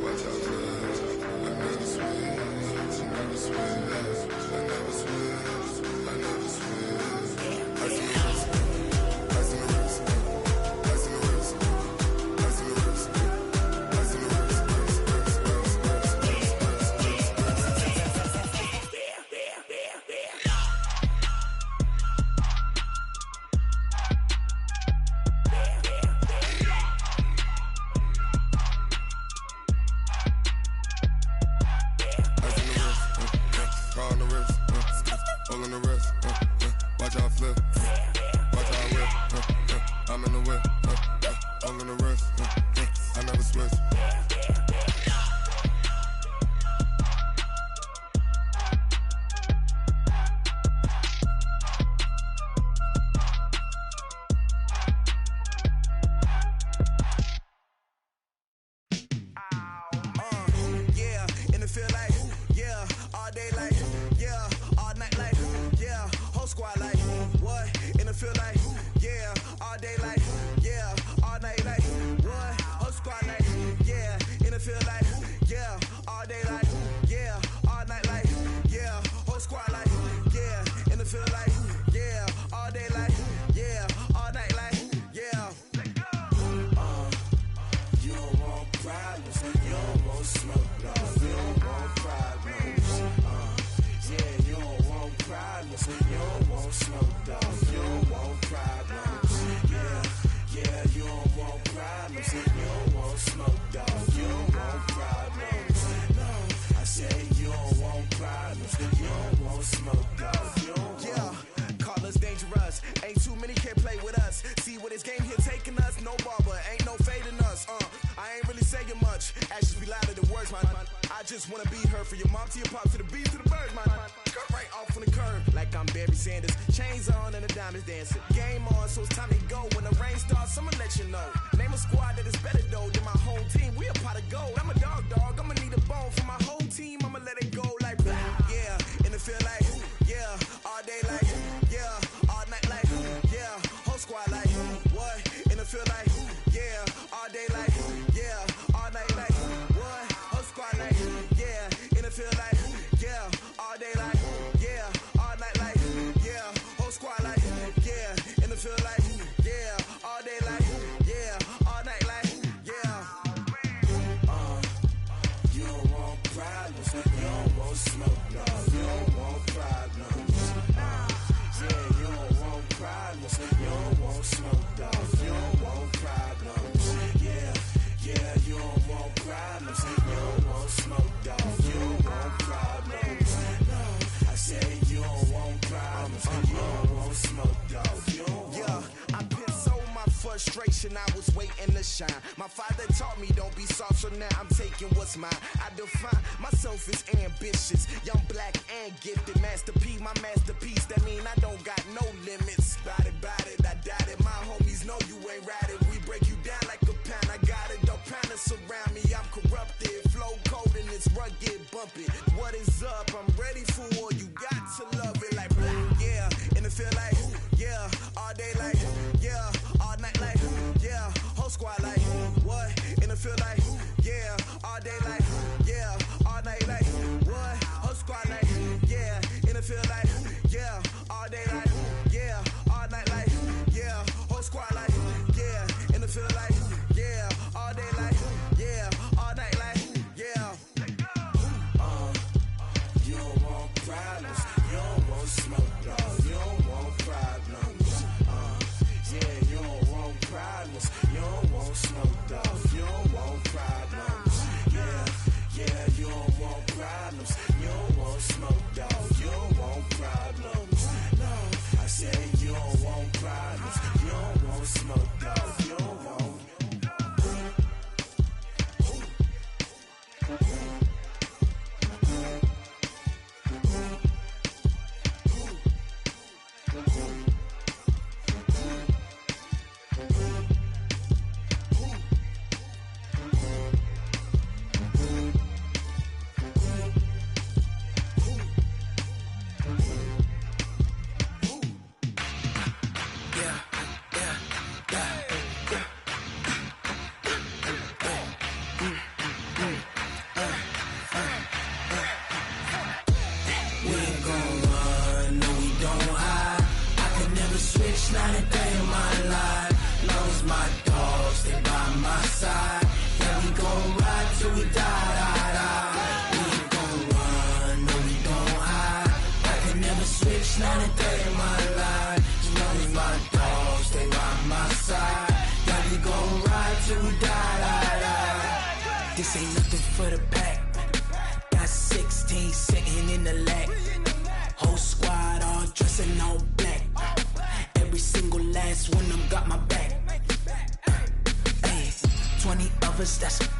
Speaker 16: Watch out, cuz I never switch, I never switch. I never switch, I never switch. Ice on the wrist, ice on the wrist, ice on the wrist, ice on the wrist, ice on the wrist, on the wrist, all on the wrist, watch how I flip, watch how I whip, I'm in the whip, all on the wrist, I never switch.
Speaker 19: I was waiting to shine. My father taught me don't be soft, so now I'm taking what's mine. I define myself as ambitious, young, black, and gifted. Master P, my masterpiece. That mean I don't got no limits. Bout it, I doubt it. My homies know you ain't ratted. We break you down like a pound. I got it, don't pound us around me. I'm corrupted, flow cold and it's rugged, bumpy. What is up? I'm ready for war. You got to love it like yeah. And it feel like yeah, all day like yeah, all night like yeah, whole squad like what? And it feel like yeah, all day like yeah, all night like what? Whole squad like yeah, and it feel like yeah, all day like yeah, all night like yeah, whole squad like yeah, and it feel like yeah, all day like yeah, all night like yeah.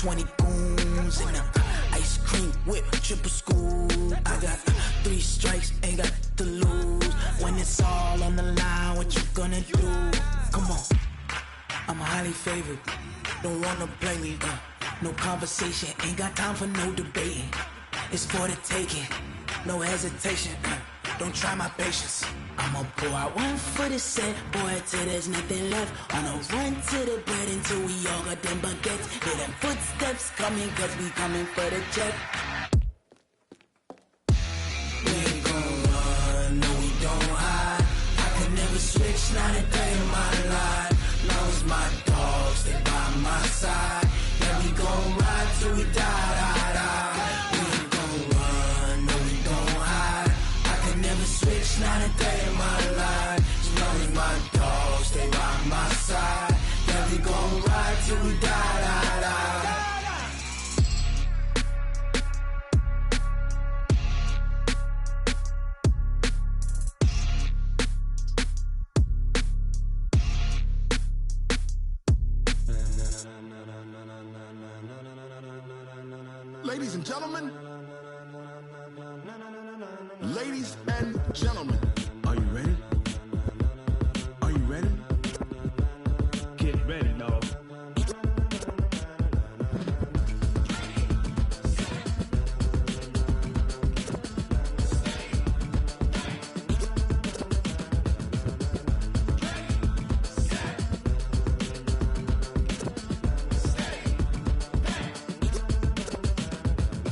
Speaker 12: 20 goons in the ice cream whip, triple scoop. I got 3 strikes, ain't got to lose. When it's all on the line, what you gonna do? Come on, I'm highly favored. Don't wanna play me, no conversation. Ain't got time for no debating. It's for the taking, no hesitation. Don't try my patience. I'ma pour out one for the set, boy, till there's nothing left. On a run to the bread until we all got them baguettes. Hear them footsteps coming, cause we coming for the check. We ain't gon' run, no we don't hide. I could never switch, not a day in my life. Long as my dogs stay by my side. Yeah, we gon' ride till we die, die, die. We ain't gon' run, no we don't hide. I could never switch, not a day in my life. As long as my dogs stay by my side. Yeah, we gon' ride till we die, die, die.
Speaker 10: Ladies and gentlemen, ladies and gentlemen, are you ready? Are you ready? Get ready, dog.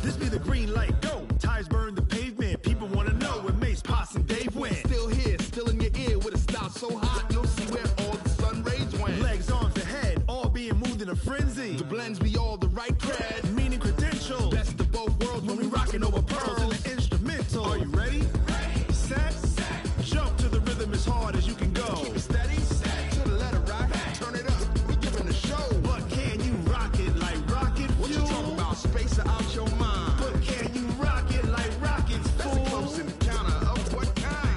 Speaker 10: This be the green light, go. Tires burn the pavement. People wanna know where Mace, Potts, and Dave went. Still here, still in your ear with a style so hot, you'll see where all the sun rays went. Legs, arms, ahead, all being moved in a frenzy. The blends be all the right cred, meaning credentials. Best of both worlds when we rockin' over pearls in the instrumental. Are you ready? Set, jump to the rhythm as hard as you can go. Keep it steady, to the letter right. Turn it up, we giving the show. But can you rock it like rocket fuel? What you talking about? Space out your mind. But can you rock it like rockets, fool? That's a close encounter of what kind?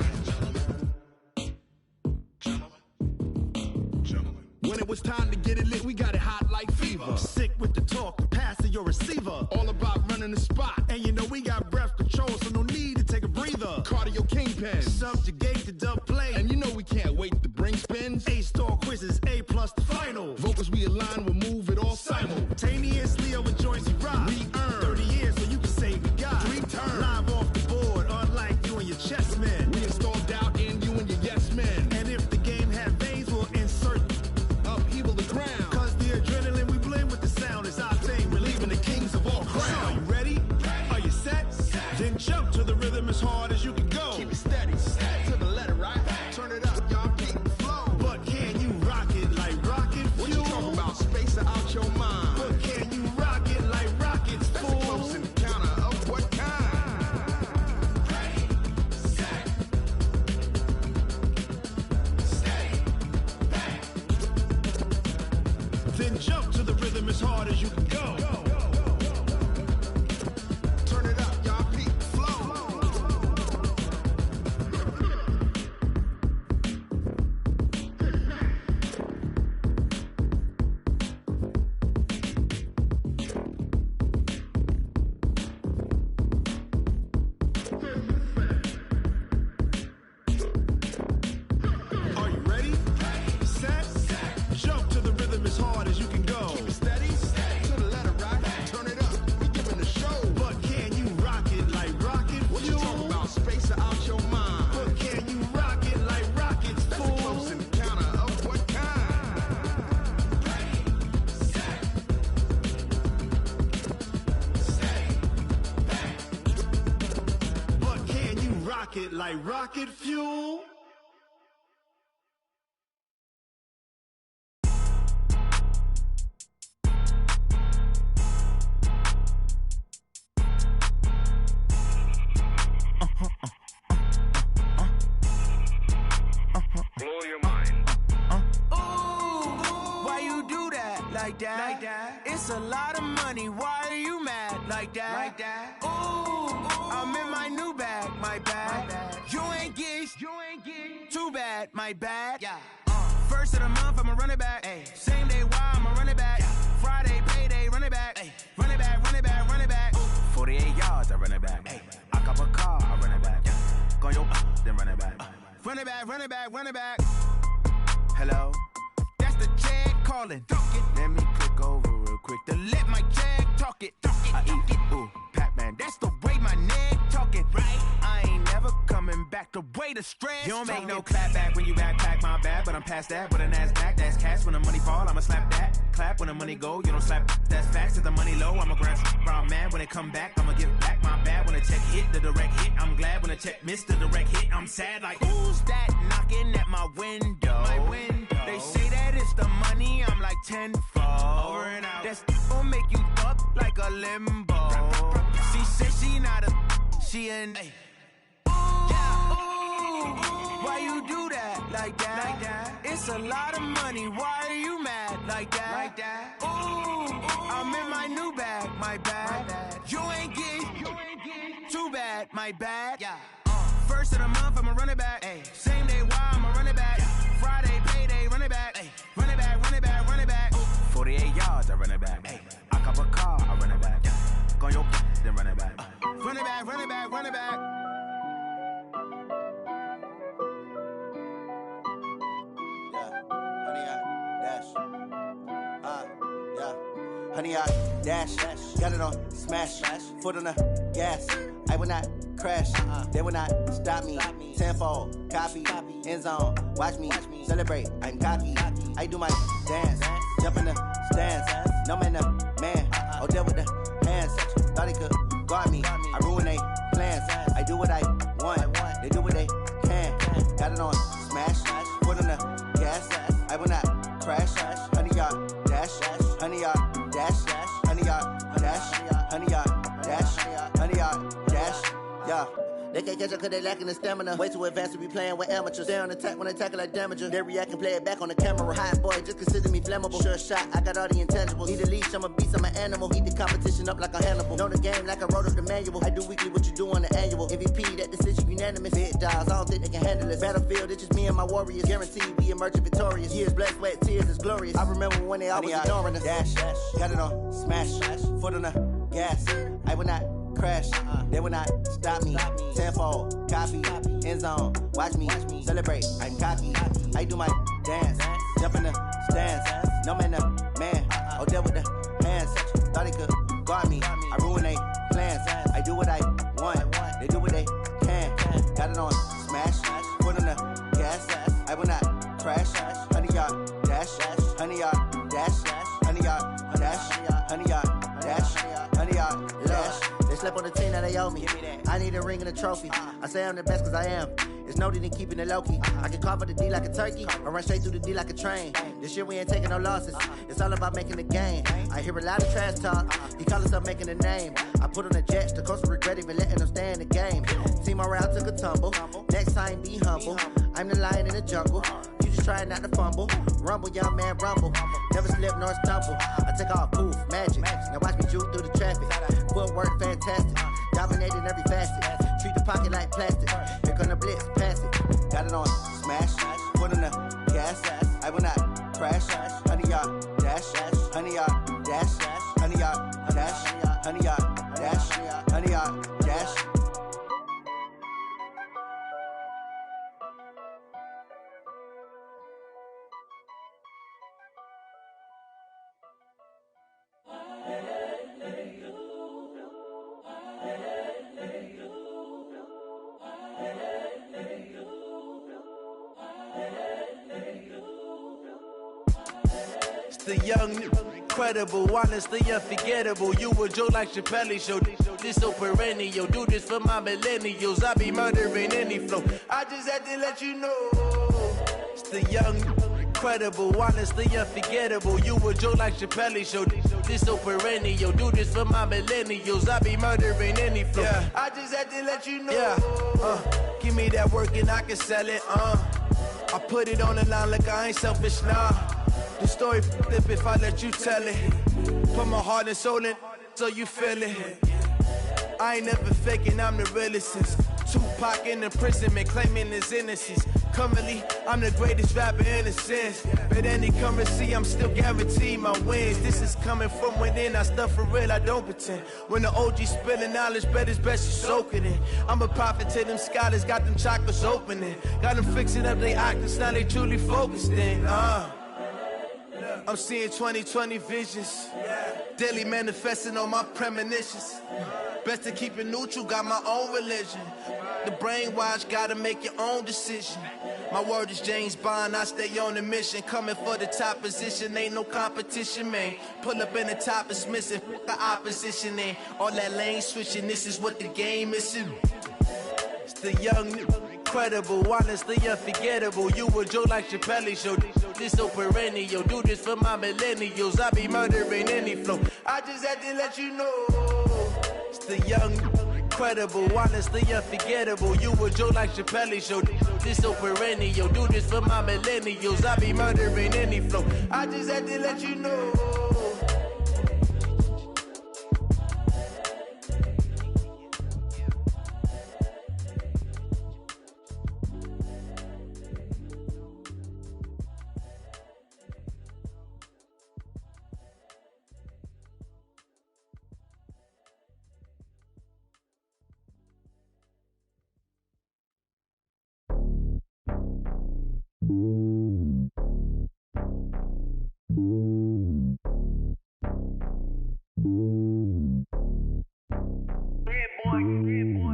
Speaker 10: When it was time to get it lit, we got it hot like fever. Sick with the talk, the pass to your receiver. All about running the spot. And you know we got breath control, so no need to take a breather. Cardio kingpin, subjugate the dub play. And you know we can't wait to bring spins. A-star quizzes, A+ the final. Vocals we align, we'll move it all simultaneously over joints we rock. We earn 30 years so you can say we got 3 turns. Live off the board, unlike you and your chess men. We install doubt in you and your yes men. And if the game had veins, we'll insert upheaval the ground. Cause the adrenaline we blend with the sound is our thing, relieving the kings of all crowns. So are you ready? Are you set? Then jump to the rhythm as hard as you can go. Keep it steady, to the letter right. Turn it up, y'all keep the flow. But can you rock it like rocket fuel? What you talking about? Space out your mind. But can you rock it like rockets, fool? That's a close encounter of what kind? Ready, set, stay back. Then jump to the rhythm as hard as you can go. Turn it up, y'all keep the flow. Are you ready? Set, jump to the rhythm as hard as you can go. Keep it steady, to the letter right. Turn it up, we giving the show. But can you rock it like rocket fuel? What you talking about? Space out your mind. But can you rock it like rockets, fool? That's a close encounter of what kind? Ready, set, stay back. But can you rock it like rocket fuel?
Speaker 15: Blow your mind.
Speaker 19: Why you do that like that? Like that? It's a lot of money. Why are you mad like that? Like that? Ooh, I'm in my new bag. My bad. You ain't get. Too bad. My bad. Yeah. First of the month, I'ma run it back. Ay. Same day, why I'ma run it back. Yeah. Friday, payday, run it back. Ay. cop a car, I run it back. Go on your then run it back. Run it back, run it back, run it back. Hello? That's the Jag calling. Let me click over real quick to let my Jag talk it. I eat it, ooh, Pac-Man. That's the way my neck talking. Right? I ain't never coming back. The way the stress. You don't make no clap back when you backpack my bad, but I'm past that. With a NASDAQ, that's cash. When the money fall, I'ma slap that. Clap when the money go, you don't slap. That's facts. If the money low, I'ma grab brown man. When it come back, I'ma give back my bad. When the check hit, the direct hit. I'm glad when the check missed the direct hit. I'm sad like, who's that knocking at my window? My window. They say that it's the money, I'm like tenfold. Over and out. That's gon' make you fuck like a limbo. She said she not a, she an. Ay. Why you do that like that? Like that? It's a lot of money. Why are you mad like that? Like that? Ooh, I'm in my new bag, my bad. You ain't getting too bad, my bad. Yeah. First of the month, I'ma run it back. Ay. Same day, why I'ma run it back? Yeah. Friday, payday, run it back. Ay. Run it back, run it back, run it back. 48 yards, I run it back. Ay. I cop a car, I run it back. Yeah. Go on your then run it back. Run it back, run it back, run it back.
Speaker 20: Honey, I dash, got it on smash, foot on the gas. I will not crash, they will not stop me. Tenfold, copy, end zone, watch me celebrate. I'm cocky, I do my dance, jump in the stands. No man, man, oh deal with the hands. Thought he could guard me, I ruin they plans. I do what I want, they do what they can. Got it on smash, foot on the gas. I will not crash, honey, y'all dash, honey, y'all dash, honey, y'all dash, honey, y'all dash, honey, y'all dash, yeah. They can't catch up cause they lacking the stamina. Way too advanced to be playing with amateurs. They on attack when they tackle like damager. They react and play it back on the camera. Hot boy, just consider me flammable. Sure shot, I got all the intangibles. Need a leash, I'm a beast, I'm an animal. Heat the competition up like a Hannibal. Know the game like I wrote up the manual. I do weekly what you do on the annual. MVP, that decision unanimous. Big dogs, I don't think they can handle it. Battlefield, it's just me and my warriors. Guaranteed we emerging victorious. Years, blood, sweat, tears, it's glorious. I remember when they always ignoring us. Dash, got it on smash, foot on the gas. I will not crash, they will not stop me. Tenfold, copy, end zone, watch me celebrate. I'm cocky, I do my dance, jump in the stands. No man, man, oh deal with the hands. Thought he could guard me, I ruin they plans. I do what I want, they do what they can. Got it on smash, foot on the gas. I will not crash, honey y'all dash, honey y'all dash, honey y'all dash, honey y'all dash, honey y'all dash. They slept on the team that they owe me. I need a ring and a trophy. I say I'm the best cause I am. It's no need in keeping it low key. I can call for the D like a turkey, or run straight through the D like a train. This year we ain't taking no losses. It's all about making the game. I hear a lot of trash talk. He call himself making a name. I put on the Jets. The coach will regret even letting them stay in the game. Team morale took a tumble. Next time be humble. I'm the lion in the jungle. You just trying not to fumble. Rumble, young man, rumble. Never slip nor stumble. I take off, poof, magic. Now watch me juke through the traffic. Footwork fantastic. Dominating every facet. Treat the pocket like plastic. Here come the blitz, pass it. Got it on smash, foot on the gas. I will not crash. Honey y'all dash, honey y'all dash, honey y'all dash, honey y'all dash, honey y'all dash.
Speaker 8: The young, incredible, honestly unforgettable. You a joke like Chappelle show. This so perennial. Do this for my millennials. I be murdering any flow. I just had to let you know. It's the young, incredible, honestly unforgettable. You a joke like Chappelle show. This so perennial. Do this for my millennials. I be murdering any flow. Yeah. I just had to let you know. Yeah. Give me that work and I can sell it. I put it on the line like I ain't selfish, nah. The story flip if I let you tell it. Put my heart and soul in so you feel it. I ain't never faking, I'm the realest since Tupac in imprisonment claiming his innocence.
Speaker 9: Currently, I'm the greatest rapper in a sense. But any currency, I'm still guaranteed my wins. This is coming from within, I stuff for real, I don't pretend. When the OG spilling knowledge, bet it's best you soak it in. I'm a prophet to them scholars, got them chakras opening. Got them fixing up they octaves, now they truly focused in. I'm seeing 2020 visions. Daily manifesting on my premonitions. Best to keep it neutral, got my own religion. The brainwash, gotta make your own decision. My word is James Bond, I stay on the mission. Coming for the top position, ain't no competition, man. Pull up in the top, it's missing, the opposition in. All that lane switching, this is what the game is. It's the young, incredible, honestly unforgettable. You a Joe like Chappelle show. This so perennial, do this for my millennials. I be murdering any flow. I just had to let you know. It's the young, incredible, honestly unforgettable. You a Joe like Chappelle show. This so perennial, do this for my millennials. I be murdering any flow. I just had to let you know.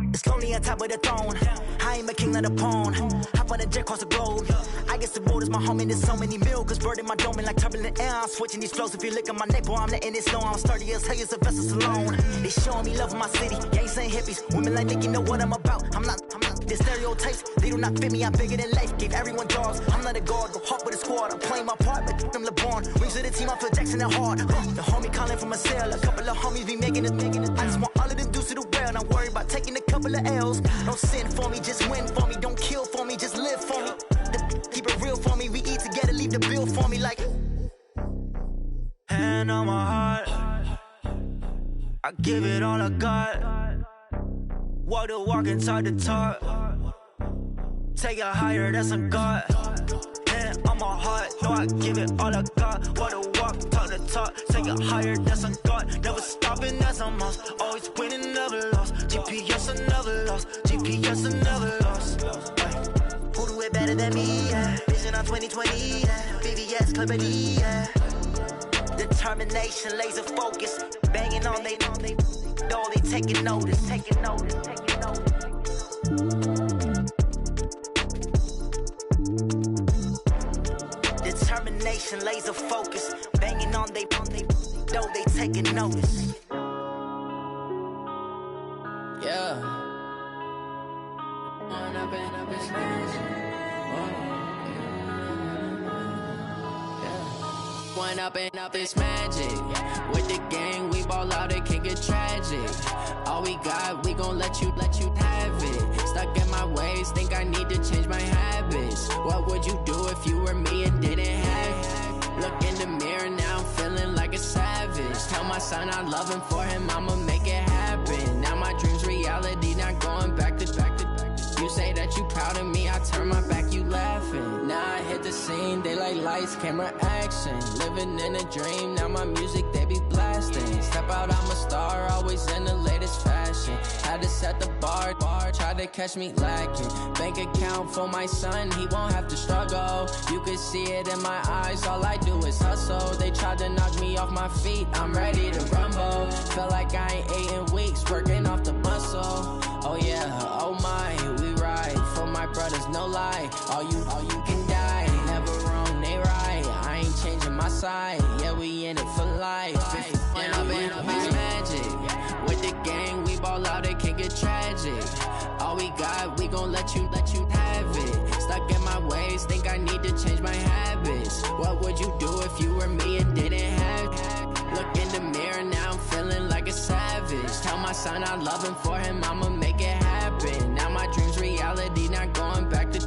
Speaker 21: It's lonely on top of the throne. I am a king, not a pawn. Hop on a jet across the globe. I guess the road is my home and there's so many milkers bird in my dome and like turbulent air. I'm switching these flows. If you look at my neck, boy, I'm letting it slow. I'm sturdy as hell as a vessel alone. They showing me love in my city. Gangs ain't hippies. Women like Nick, you know what I'm about. I'm not. The stereotypes, they do not fit me. I'm bigger than life. Gave everyone dogs. I'm not a guard. Go hard with a squad. I'm playing my part, but them LeBron. Rings of the team, I feel Jackson and hard. The homie calling from a cell. A couple of homies be making it. I just want all of them dudes to the well. Not worry about taking a couple of L's. Don't sin for me, just win for me. Don't kill for me, just live for me. Keep it real for me. We eat together, leave the bill for me like. Hand on my heart, I give it all I got. Walk the walk and talk the talk. Take it higher, that's a God. Hand on my heart, no, I give it all I got. Walk the walk, talk the talk. Take it higher, that's a God. Never stopping, that's a must. Always winning, never lost. GPS, I never lost. GPS, I never lost. Who do it better than me? Yeah. Vision on 2020. Yeah. VVS, Clarity. Yeah. Determination, laser focus. Banging on they know they taking notice. Taking notice. Taking notice. Determination, laser focus. Banging on they know they taking notice.
Speaker 11: Yeah. One up and up is magic. With the gang, we ball out, it can get tragic. All we got, we gon' let you have it. Stuck in my ways, think I need to change my habits. What would you do if you were me and didn't have it? Look in the mirror now, I'm feeling like a savage. Tell my son I love him, for him I'ma make it happen. Now my dream's reality, not going back to. You say that you proud of me, I turn my back, you laughing. Now I hit the scene, they like lights, camera, action. Living in a dream, now my music, they be blasting. Step out, I'm a star, always in the latest fashion. Had to set the bar, try to catch me lacking. Bank account for my son, he won't have to struggle. You can see it in my eyes, all I do is hustle. They tried to knock me off my feet, I'm ready to rumble. Felt like I ain't ate in weeks, working off the muscle. Oh yeah, oh my, we ride for my brothers, no lie. All you can die, never wrong, they right. I ain't changing my side, yeah, we in it for life. And up is magic. With the gang, we ball out, it can get tragic. All we got, we gon' let you have it. Stuck in my ways, think I need to change my habits. What would you do if you were me and didn't have it? Look in the mirror, now I'm feeling like a savage. Tell my son I love him, for him I'ma make it happen. Now my dream's reality, not going back to.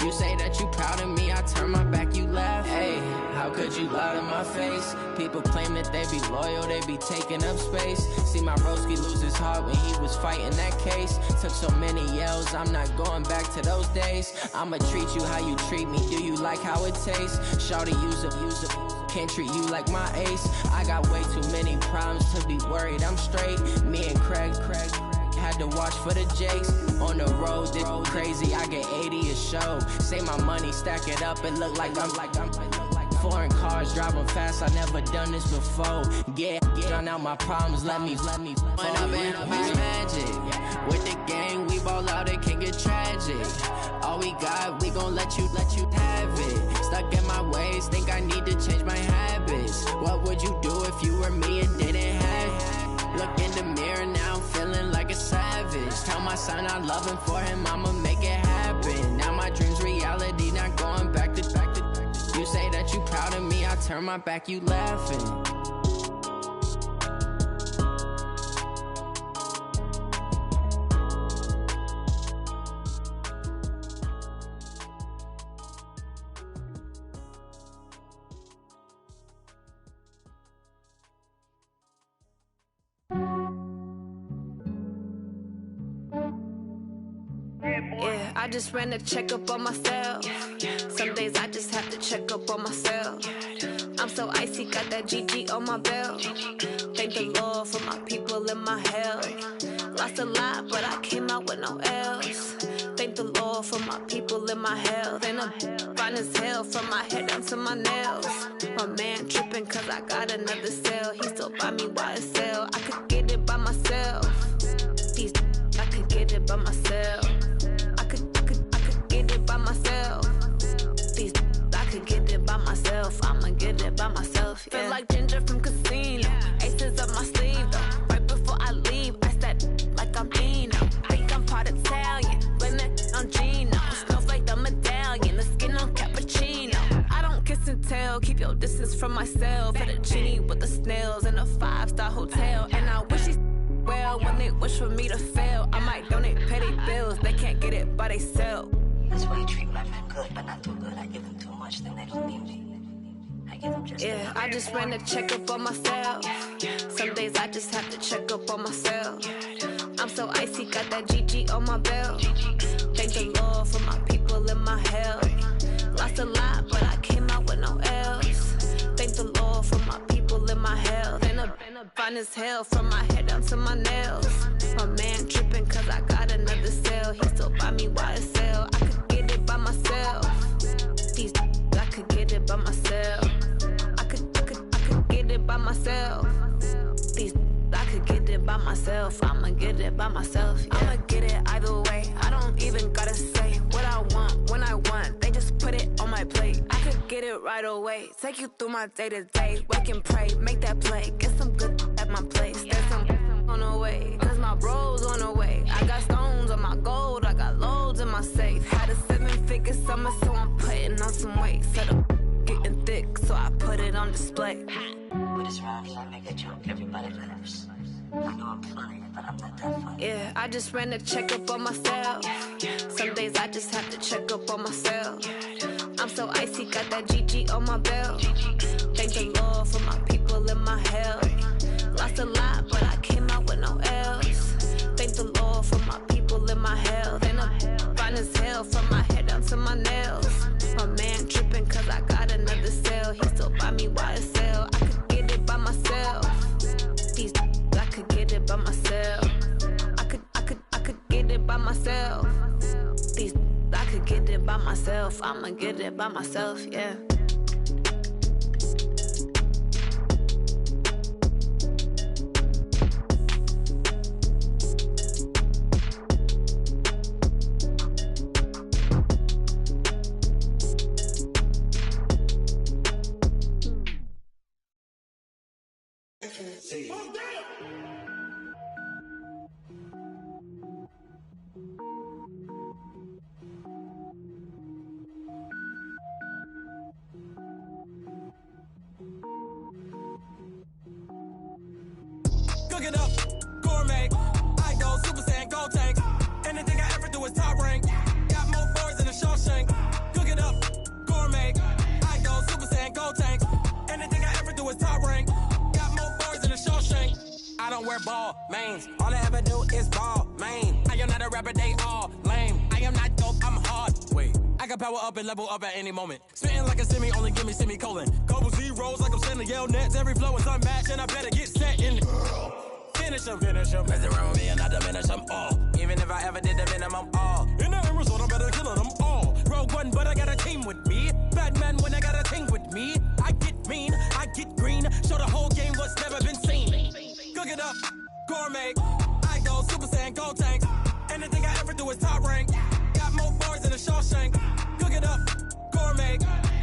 Speaker 11: You say that you proud of me, I turn my back, you laugh. Hey, how could you lie to my my face. People claim that they be loyal, they be taking up space. See my broski lose his heart when he was fighting that case. Took so many yells, I'm not going back to those days. I'ma treat you how you treat me, do you like how it tastes? Shawty, use a, can't treat you like my ace. I got way too many problems to be worried, I'm straight. Me and Craig had to watch for the Jakes. On the road, this crazy, I get 80 a show. Say my money, stack it up, it look like I'm foreign cars, driving fast, I never done this before. Get drown out my problems, let me When I've been magic. With the gang, we ball out, it can get tragic. All we got, we gon' let you have it. Stuck in my ways, think I need to change my habits. What would you do if you were me and didn't have it? Look in the mirror now, I'm feeling like a savage. Tell my son I love him, for him I'ma make it happen. Now my dream's reality, not going back to. You say that you proud of me, I turn my back, you laughing.
Speaker 2: Yeah, I just ran a checkup on myself. Some days I just have to check up on myself. I'm so icy, got that GG on my belt. Thank the Lord for my people and my health. Lost a lot, but I came out with no L's. Thank the Lord for my people and my health. And I'm fine as hell from my head down to my nails. My man tripping cause I got another cell. He still buy me YSL. I could get it by myself. These I could get it by myself. I could get it by myself. These I could get it by myself. I'ma get it by myself. Yeah. Feel like Ginger from Casino. Aces up my sleeve though. Right before I leave, I said like I'm Dino. Think I'm part Italian, blame that on Gino. Snowflake the medallion, the skin on cappuccino. I don't kiss and tell, keep your distance from myself. At a genie with the snails in a 5-star hotel. And I wish he well when they wish for me to fail. I might donate petty bills, they can't get it by themselves.
Speaker 22: That's why you treat my friend good, but not too good. I give them too much, then they don't need me. I give them just
Speaker 2: yeah, I just ran a checkup on myself. Some days I just have to check up on myself. I'm so icy, got that GG on my belt. Thank the Lord for my people and my health. Lost a lot, but I came out with no L's. Thank the Lord for my people and my health. And I'm fine as hell from my head down to my nails. My man tripping cause I got another cell. He still buy me YSL. I could get it by myself. These I could get it by myself. I could get it by myself. These I could get it by myself. I'ma get it by myself. Yeah. I'ma get it either way. I don't even gotta say what I want when I want. They just put it on my plate. I could get it right away. Take you through my day to day. Wake and pray, make that play. Get some good at my place. There's some on the way, cause my bro's on the way. I got stones on my gold. I got loads in my safe. Had a 7-figure summer, so I'm putting on some weight. Set up getting thick, so I put it on display.
Speaker 22: With this round here, I make a joke, everybody laughs. I know I'm funny, but I'm not that funny.
Speaker 2: Yeah, I just ran a checkup on myself. Some days I just have to check up on myself. I'm so icy, got that GG on my belt. Thank the Lord for my people and my health. Lost a lot, but I came out with no L's. Thank the Lord for my people and my health. And I'm fine as hell from my head down to my nails. My man tripping cause I got another cell. He still buy me YSL. I could get it by myself. These I could get it by myself. I could get it by myself. These I could get it by myself. I'ma get it by myself, yeah.
Speaker 18: wear ball mains. All I ever do is ball, man. I am not a rapper, they all lame. I am not dope, I'm hard. Wait, I can power up and level up at any moment. Spitting like a semi, only give me semicolon. Couple zeros like I'm sending yell nets. Every flow is unmatched, and I better get set in. Finish them. Mess around with me and I diminish them all. Even if I ever did the minimum, all. In the end result, I better kill them all. Rogue One, but I got a team with me. Batman when I got a team with me. I get mean, I get green. Show the whole game what's never been seen. Cook it up, gourmet. I go Super Saiyan, Gold Tank. Anything I ever do is top rank. Got more bars than a Shawshank. Cook it up, gourmet.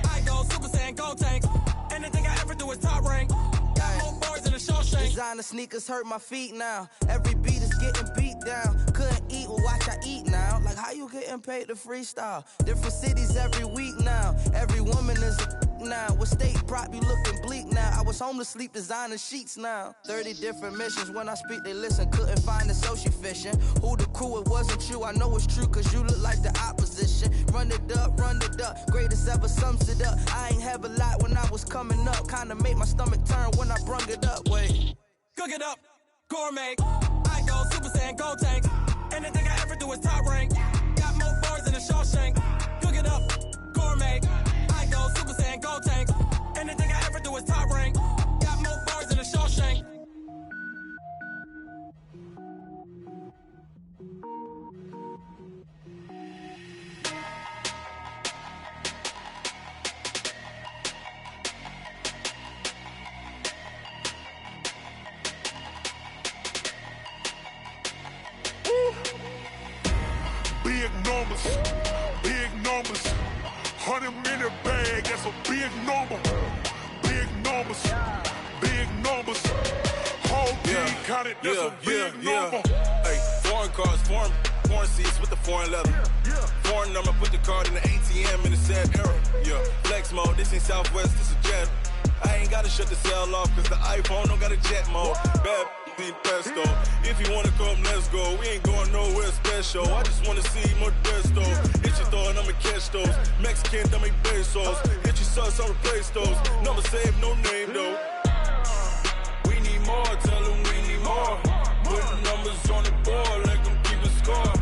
Speaker 18: I go Super Saiyan, Gold Tank. Anything I ever do is top rank. Got more bars than a Shawshank.
Speaker 12: Designer sneakers hurt my feet now. Every beat is getting beat down. Couldn't eat, well watch I eat now. Like how you getting paid to freestyle? Different cities every week now. Every woman is a now. With state prop, you looking bleak now. I was home to sleep, designer sheets now. 30 different missions. When I speak, they listen. Couldn't find it, so she fishing. Who the crew, it wasn't you. I know it's true, cause you look like the opposition. Run it up. Greatest ever sums it up. I ain't have a lot when I was coming up. Kinda made my stomach turn when I brung it up. Wait.
Speaker 18: Cook it up, gourmet. I go Super Saiyan, Gold Tank. Anything I ever do is top rank. Got more bars than a Shawshank. Cook it up, gourmet. I go Super Saiyan, Gold Tank. Anything I ever do is top rank. Got more bars than a Shawshank.
Speaker 5: Big numbers, 100 minute bag, that's a big number. Big numbers, whole team counted, that's a big number.
Speaker 6: Hey, foreign cars, foreign seats with the foreign leather. Foreign number, put the card in the ATM in the sad era. Yeah, flex mode, this ain't Southwest, this a jet. I ain't gotta shut the cell off, cause the iPhone don't got a jet mode. Bad need pesto. If you wanna come, let's go. We ain't going nowhere special. I just wanna see Modesto. Hit your throw and I'ma catch those. Mexican, that make pesos. Hit your sauce, I'll replace those. Number saved, no name though. We need more, tell them we need more. Putting numbers on the board, let them keep a score.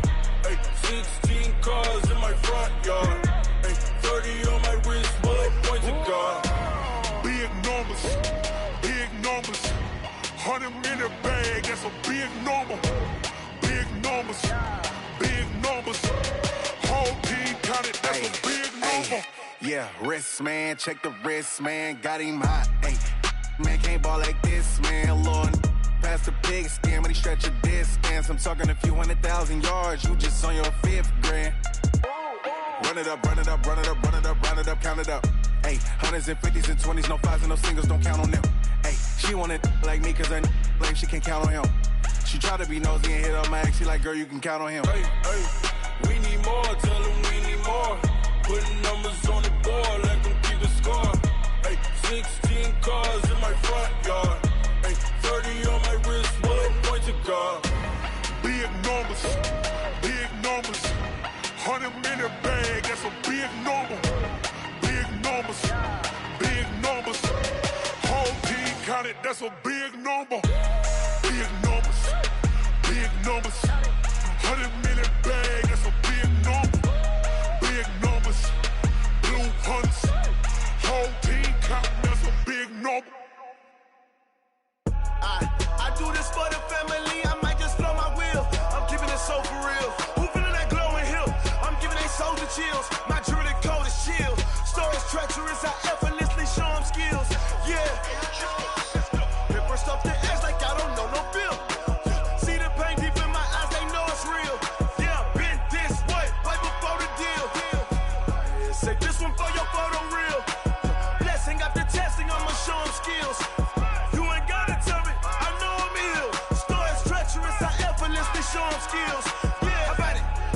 Speaker 6: Hey, 16 cars in my front yard. Hey, 30 on my wrist, bullet points of God.
Speaker 5: Big numbers, 100 minute bag, that's a big number. Big numbers, whole team counted, that's a big number.
Speaker 7: Yeah, wrist man, check the wrist man, got him hot. Ay, man can't ball like this, man. Lord, past the pig skin, when he stretch a distance. I'm talking a few 100,000 yards, you just on your 5th grand. Run it up, count it up. Ay, hundreds and 50s and 20s, no 5s and no singles, don't count on them. Ay, she want it like me, cause her lame, she can't count on him. She try to be nosy and hit up my ex, she like, girl, you can count on him.
Speaker 6: Hey, we need more, tell them we need more. Putting numbers on the board, let them keep the score. Hey, 16 cars in my front yard. Hey, 30 on my wrist, bullet points of God.
Speaker 5: Big numbers, 100 minute bag, that's a big number. Big numbers, whole team counted, that's a big number. Big numbers, 100 minute bag, that's a big number. Big numbers, blue hunts, whole team counting, that's a big number.
Speaker 19: I do this for the family, I might just blow my wheel. I'm keeping it so for real. Who feeling that glowing hill? I'm giving they soldier chills. My jewelry coat is chill. Stories treacherous, I effortlessly show them skills. Yeah. Paper stuff to act like I don't know no bill. See the pain deep in my eyes, they know it's real. Yeah, been this way, right before the deal. Say this one for your photo real. Blessing after testing, I'ma show them skills. You ain't gotta tell me, I know I'm ill. Stories treacherous, I effortlessly show them skills. Yeah,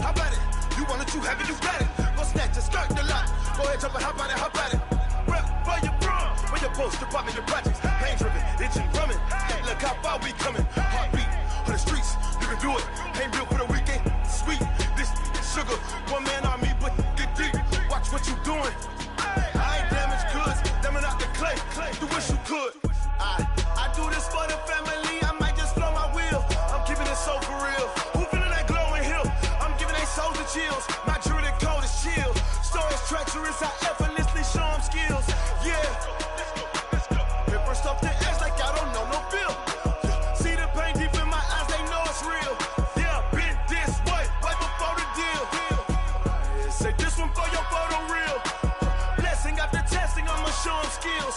Speaker 19: how about it? You want it, you have it, you got it. Go snatch it, skirt the lot. Go ahead, jump it, how about it? Rep for your bro, for your post, your poppin', your projects. Pain driven, itching, drumming. Hey, look how far we coming. Heartbeat for the streets, you can do it. Ain't built for the weekend, sweet. This sugar, one man army, but get deep. Watch what you doing. I ain't damaged goods, damn it out the clay. You wish you could. I do this for the family, I might just blow my
Speaker 1: My jewelry code is chill. Stories treacherous, I effortlessly show them skills. Yeah. Paper stuff the edge like I don't know no feel. See the pain deep in my eyes, they know it's real. Yeah, been this way before the deal. Say this one for your photo real. Blessing after testing, I'ma show them skills.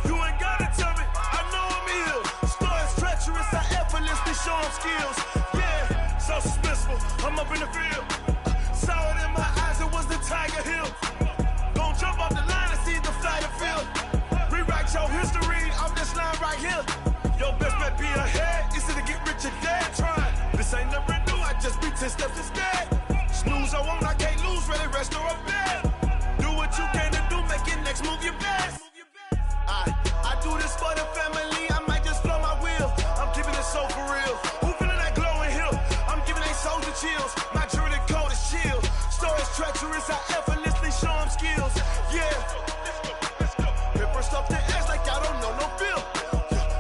Speaker 1: You ain't gotta tell me, I know I'm ill. Stories treacherous, I effortlessly show them skills. Yeah, so suspenseful, I'm up in the field. Saw it in my eyes, it was the Tiger Hill. Gon' jump off the line and see the flight of field. Rewrite your history off this line right here. Your best bet be ahead, easy to get rich or dead trying. This ain't never new, I just be 10 steps instead. Snooze I won't, I can't lose, ready, rest or a bed. Do what you can to do, make your next move your best. I do this for the family, I might just blow my wheel. I'm keeping it so for real. Who feeling that glowing hill? I'm giving they soldier chills. My jewelry code is chill. Stories treacherous, I effortlessly show them skills. Yeah. Paper stuff the edge like I don't know no feel.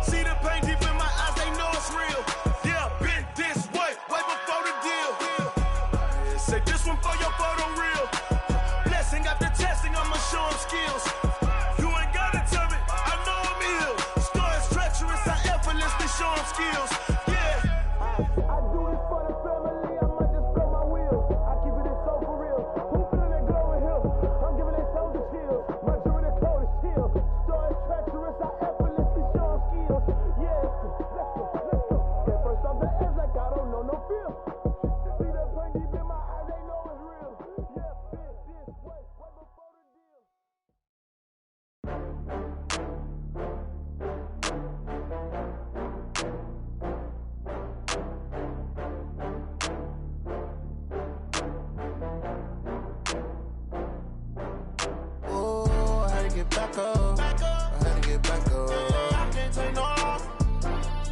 Speaker 1: See the pain deep in my eyes, they know it's real. Yeah, been this way before the deal. Say this one for your photo real. Blessing after testing, I'ma show them skills. You ain't gotta tell me, I know I'm ill. Stories treacherous, I effortlessly show them skills. Yeah. I do this for the family, I might just blow my wheel. I keep it so for real. Who feeling that glowing hill? I'm giving they soldier chills. My jewelry code is chill. Stories treacherous, I effortlessly show them skills. Yeah. Let's go. Get first off the edge like I don't know no feel. See the pain deep in my eyes, they know it's real. Yeah, been this way before the deal.
Speaker 9: Oh, I had to get back up. I had to get back up. I can't take no loss.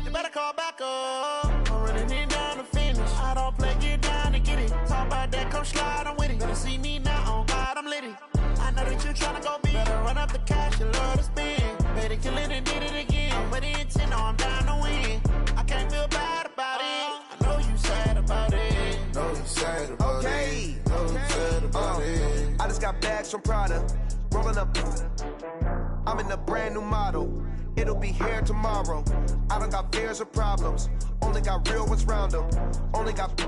Speaker 9: You better call back up. I'm running it down to finish. I don't play, get down to get it. Talk about that, come slide, I'm with it. Better see me now, on God, I'm litty. I know that you tryna go big. Better run up the cash, you love to spend. Better kill it and did it again. I'm with the intent, I'm down to win. I can't feel bad about it. I know you sad about it.
Speaker 16: Know you sad about it. Know you sad about it.
Speaker 9: I just got bags from Prada, rolling up. I'm in a brand new model. It'll be here tomorrow. I don't got fears or problems. Only got real ones round them. Only got.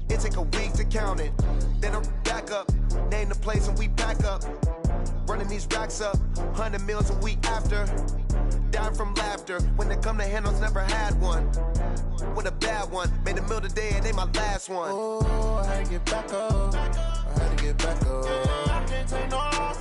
Speaker 9: It take a week to count it. Then I'm back up. Name the place and we pack up. Running these racks up. 100 meals a week after. Dying from laughter. When it come to handles, never had one. With a bad one. Made a meal today and they my last one.
Speaker 16: Oh, I had to get back up. I had to get back up.
Speaker 9: I can't take no loss.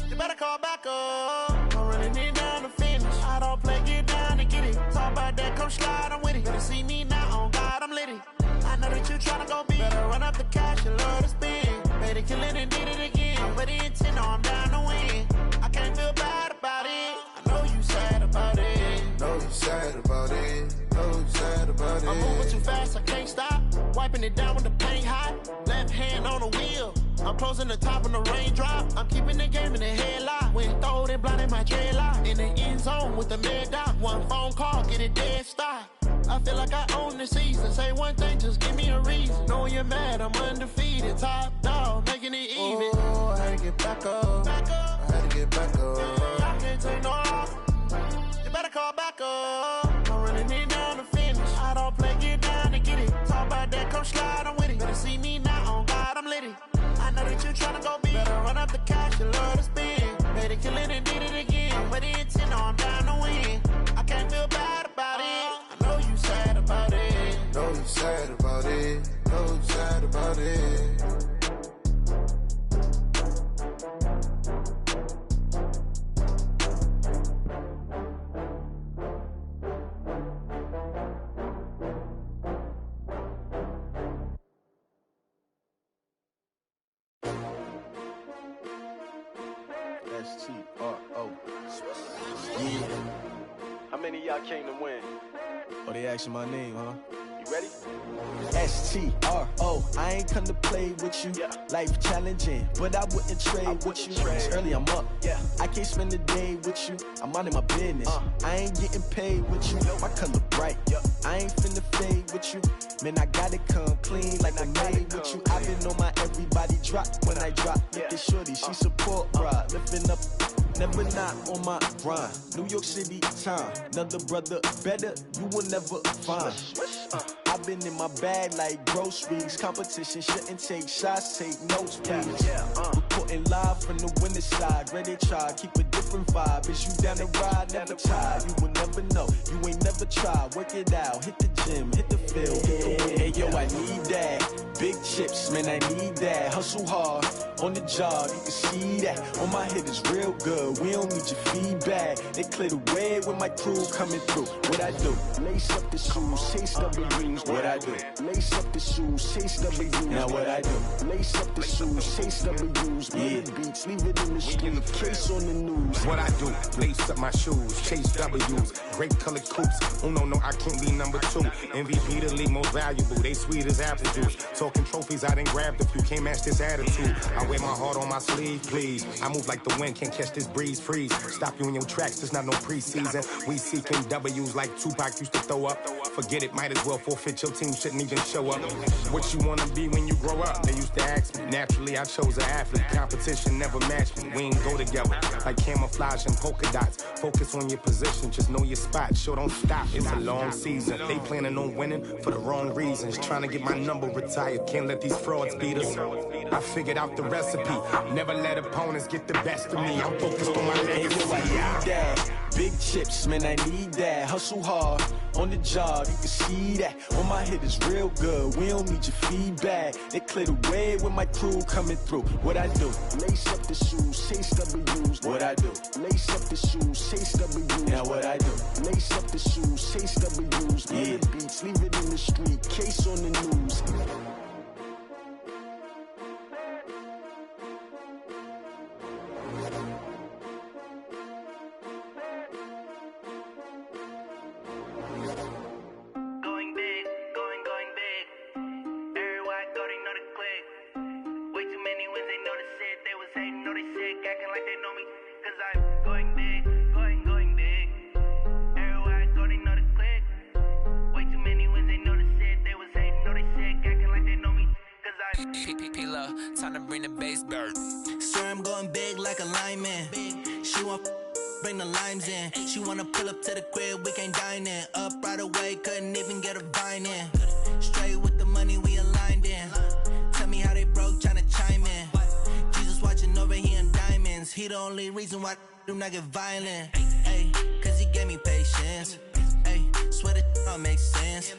Speaker 9: You better call back up. I'm running it down to finish. I don't play, get down to get it. Talk about that, come slide, I'm with it. Better see me now, on God, I'm litty. I know that you tryna go big. Better run up the cash, you love to spend. Better kill it and did it again. I'm with the intent, I'm down to win. I can't feel bad about it. I know you sad about it.
Speaker 16: Know you sad about it. Know you sad about it.
Speaker 9: I'm moving too fast, I can't stop. Wiping it down with the paint hot. Left hand on the wheel. I'm closing the top on the raindrop. I'm keeping the game in the headlock. When throwed and blinded my dreadlock. In the end zone with the mad dot. One phone call, get it dead stop. I feel like I own the season. Say one thing, just give me a reason. Knowing you're mad, I'm undefeated. Top dog, making it even.
Speaker 16: Oh, I had to get back up. I had to get back up.
Speaker 9: I can't take no loss. You better call back up. I'm running it down to finish. I don't play, get down to get it. Talk about that, come slide, I'm with it. Better see me now, on God, I'm litty. I know that you tryna go big. Better run up the cash, you love to spend. Better kill it and did it again. I'm with the intent, I'm down to win. I can't feel bad about it. I know you sad about it.
Speaker 16: Know you sad about it. Know you sad about it.
Speaker 8: S-T-R-O. Yeah.
Speaker 3: How many of y'all came to win?
Speaker 8: Oh, they asking my name, huh?
Speaker 3: You ready?
Speaker 8: STRO, I ain't come to play with you. Life challenging, but I wouldn't trade with you. It's early, I'm up. I can't spend the day with you. I'm minding my business. I ain't getting paid with you. My color bright. I ain't finna fade with you. Man, I gotta come clean like I made with you. I've been on my everybody drop when I drop. Look at shorty, she support ride. Lifting up, never not on my grind. New York City time, another brother better, you will never find. I've been in my bag like groceries. Competition shouldn't take shots, take notes, please. Reporting live from the winning side. Ready to try, keep a different vibe. Is you down the ride? Never try. You will never know. You ain't never tried. Work it out. Hit the gym, hit the field. Hey yo, I need that. Big chips, man, I need that. Hustle hard on the job. You can see that. On my head is real good. We don't need your feedback. They clear the way with my crew coming through. What I do? Lace up the shoes, chase W's. What I do? Lace up the shoes, chase W's. Now what I do? Lace up the shoes, chase W's. Yeah. Beats, leave it in the street, case on the news.
Speaker 10: What I do? Lace up my shoes, chase W's. Great colored coops. Oh no, I can't be number 2. MVP the league most valuable. They sweet as apple juice. Talking trophies, I didn't grab the few. Can't match this attitude. I wear my heart on my sleeve, please. I move like the wind, can't catch this breeze, freeze. Stop you in your tracks, there's not no preseason. We seeking W's like Tupac used to throw up. Forget it, might as well forfeit. Your team shouldn't even show up. What you wanna be when you grow up? They used to ask me. Naturally, I chose an athlete. Competition never matched me. We ain't go together like camouflage and polka dots. Focus on your position, just know your spot. Sure, don't stop. It's a long season. They planning on winning for the wrong reasons. Trying to get my number retired. Can't let these frauds beat us. I figured out the recipe. Never let opponents get the best of me. I'm focused on my legacy.
Speaker 8: Big chips, man, I need that. Hustle hard on the job, you can see that. On my head is real good, we don't need your feedback. They clear the way with my crew coming through. What I do? Lace up the shoes, chase W's. What I do? Lace up the shoes, chase W's. Now what I do? Lace up the shoes, chase W's. Yeah. Beats, leave it in the street, case on the news.
Speaker 12: Time to bring the bass bird. Swear I'm going big like a lineman. She want bring the limes in. She wanna pull up to the crib, we can't dine in. Up right away, couldn't even get a vine in. Straight with the money we aligned in. Tell me how they broke, tryna chime in. Jesus watching over here in diamonds. He the only reason why I do not get violent. Ay, cause he gave me patience. Ay, swear that don't make sense.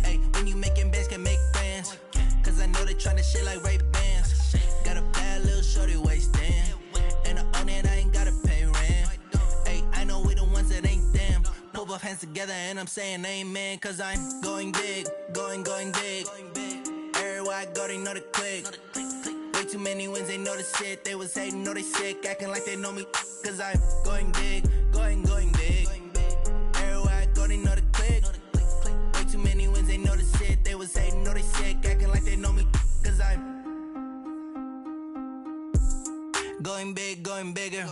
Speaker 12: Ay, when you making bands, can make friends. Cause I know they tryna shit like Ray-Bans. Got a bad little shorty wasting. And I own it, I ain't gotta pay rent. Ay, I know we the ones that ain't them. Pull both hands together and I'm saying amen. Cause I'm going big, going big. Everywhere I go, they know the click. Way too many wins, they know the shit. They was hating, know they sick, acting like they know me. Cause I'm going big, going big. Everywhere I go, they know the click. Way too many wins, they know the shit. They was hating, know they sick, acting like they know me. Cause I'm going big, going bigger.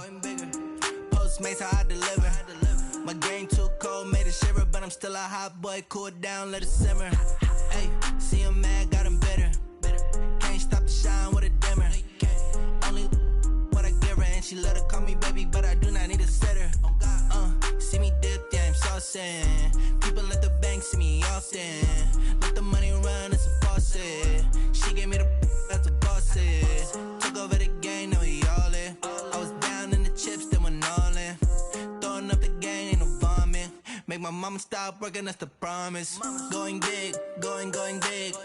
Speaker 12: Postmates how I deliver. My game too cold, made it shiver, but I'm still a hot boy. Cool it down, let it simmer. Hey, see him mad, got him bitter. Can't stop the shine with a dimmer. Only what I give her, and she let her call me baby, but I do not need a sitter. See me dip, yeah, I'm saucing. People at the bank see me often. Let the money run, it's a faucet. She gave me the that's a boss it. Took over the game, now we all in. I was down in the chips, then went all in. Throwing up the game, ain't no vomit. Make my mama stop working, that's the promise. Going big, going big.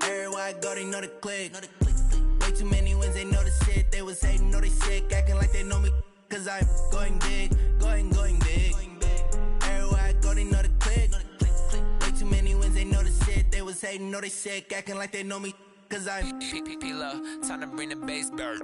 Speaker 12: Everywhere I go, they know the click. Way too many wins, they know the shit. They was hating, know they sick, acting like they know me. Cause I'm going big, going big. Everywhere I go, they know the click. Way too many wins, they know the shit. They was hating, know they sick, acting like they know me. Cause I'm P-Love, time to bring the bass bird.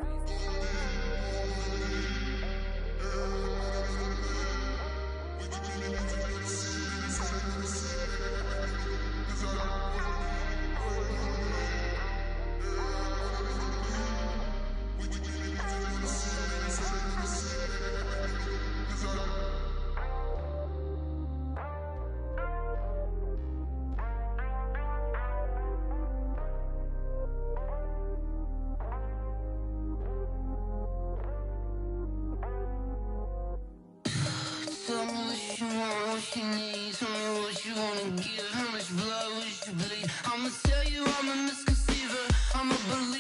Speaker 13: what you need. Tell me what you wanna give. How much blood would you bleed? I'ma tell you I'm a misconceiver. I'm a believer.